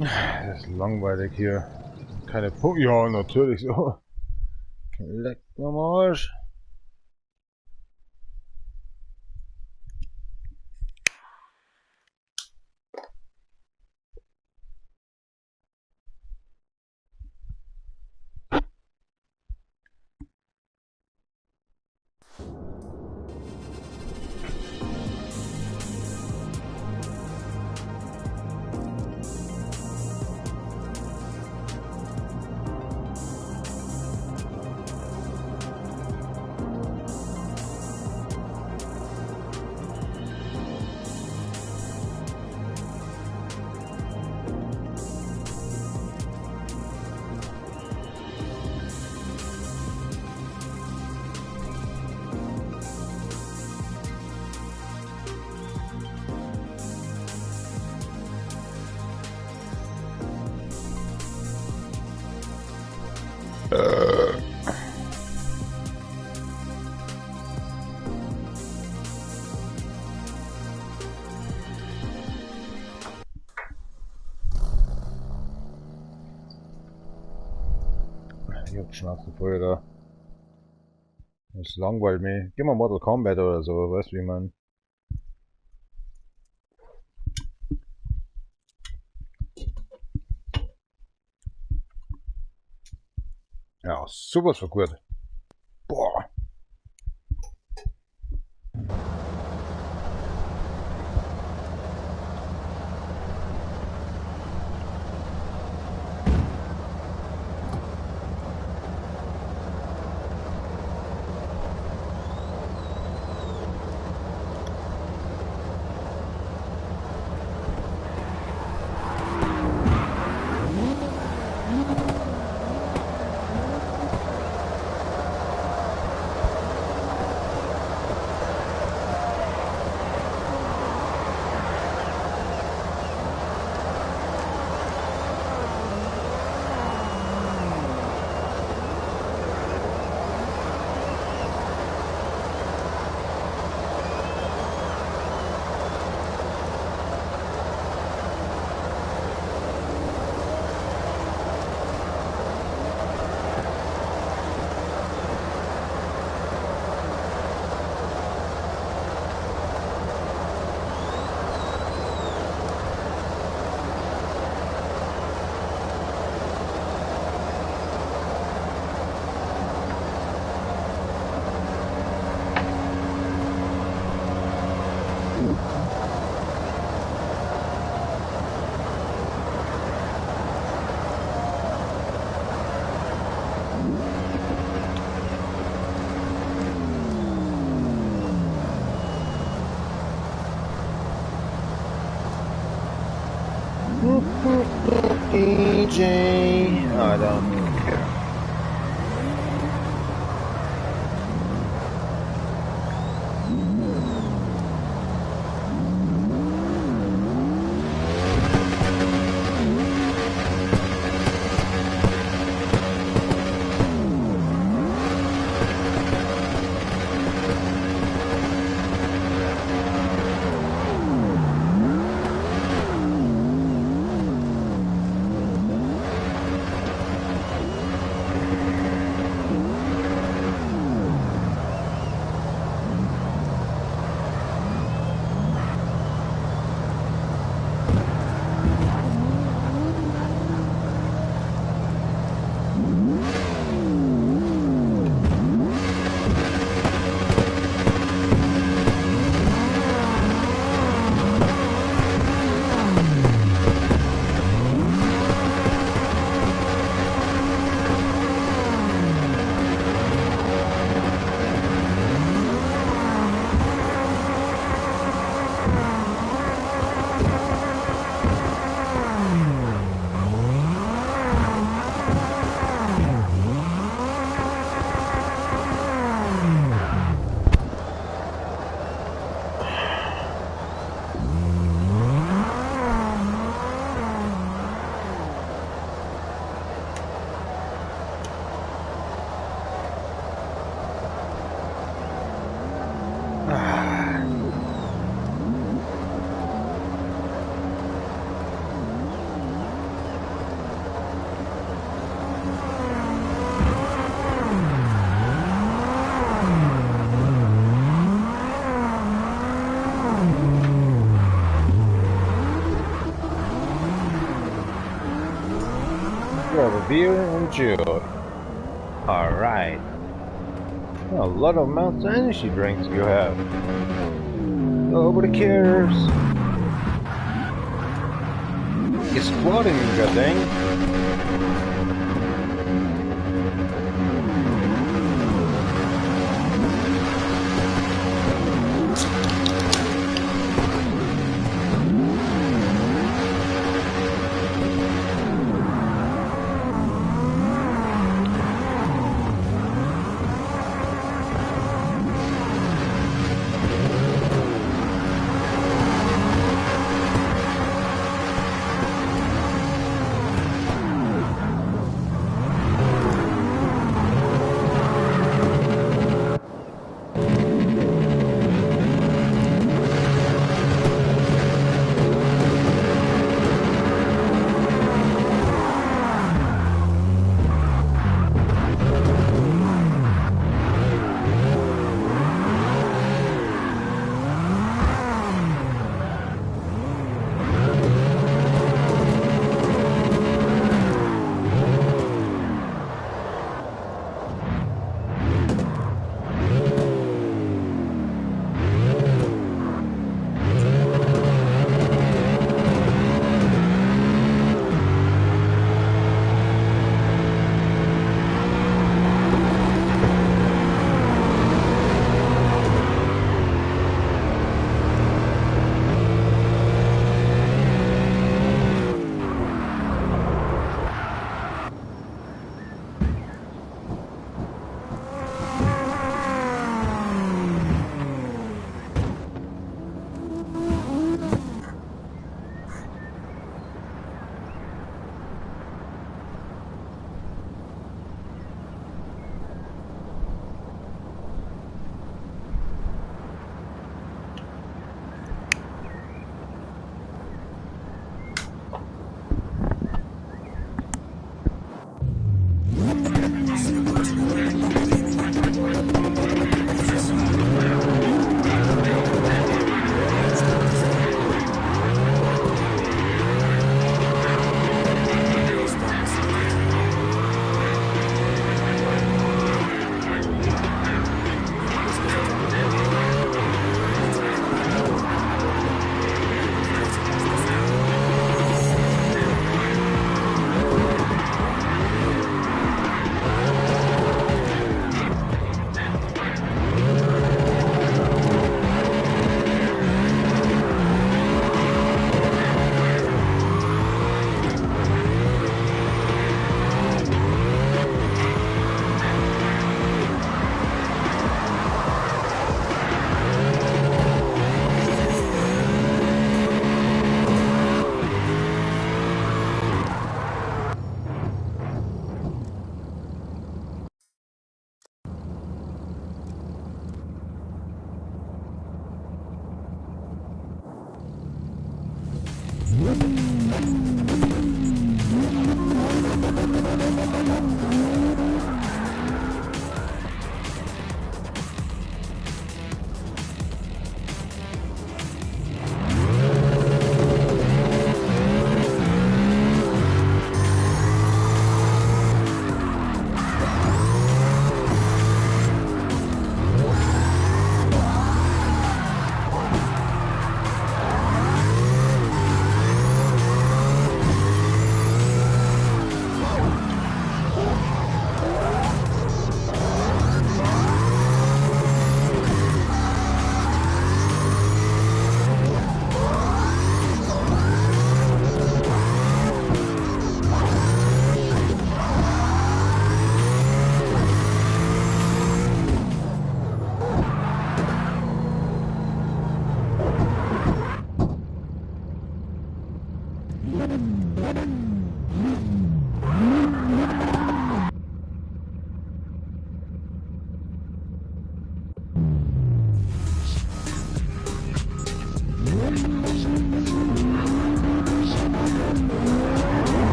Das ist langweilig hier. Keine Punkte. Ja, natürlich so. Leck mir am Arsch. Ich hab Schnauze voll da. Das langweilt mich. Geh mal Mortal Kombat oder so, weißt du wie man. Ja, sowas von gut. Boah. Ejay. Oh, I don't care. Grab a beer and enjoy. Alright. A lot of amounts of energy drinks you have. Nobody cares. Exploding, goddamn.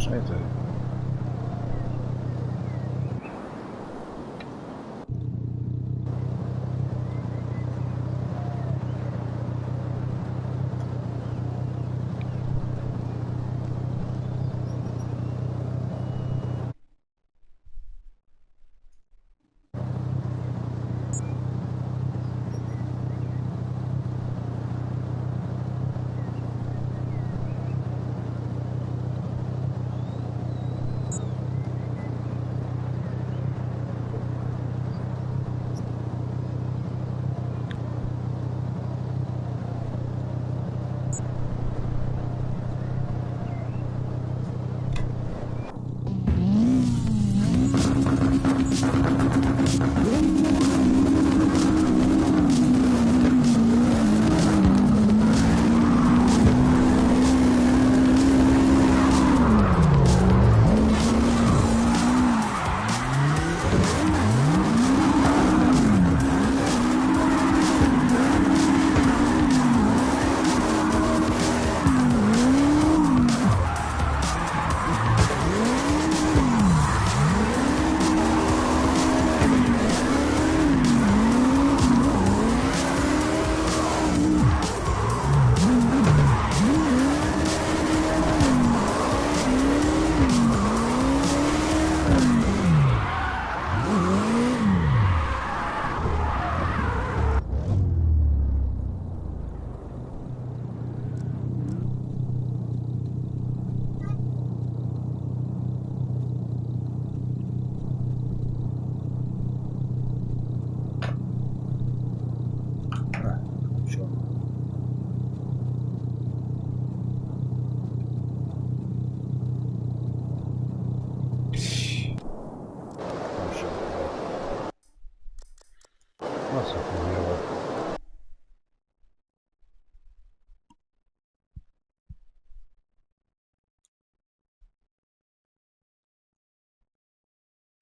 Scheiße.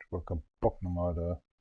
Ich hab keinen Bock nochmal da.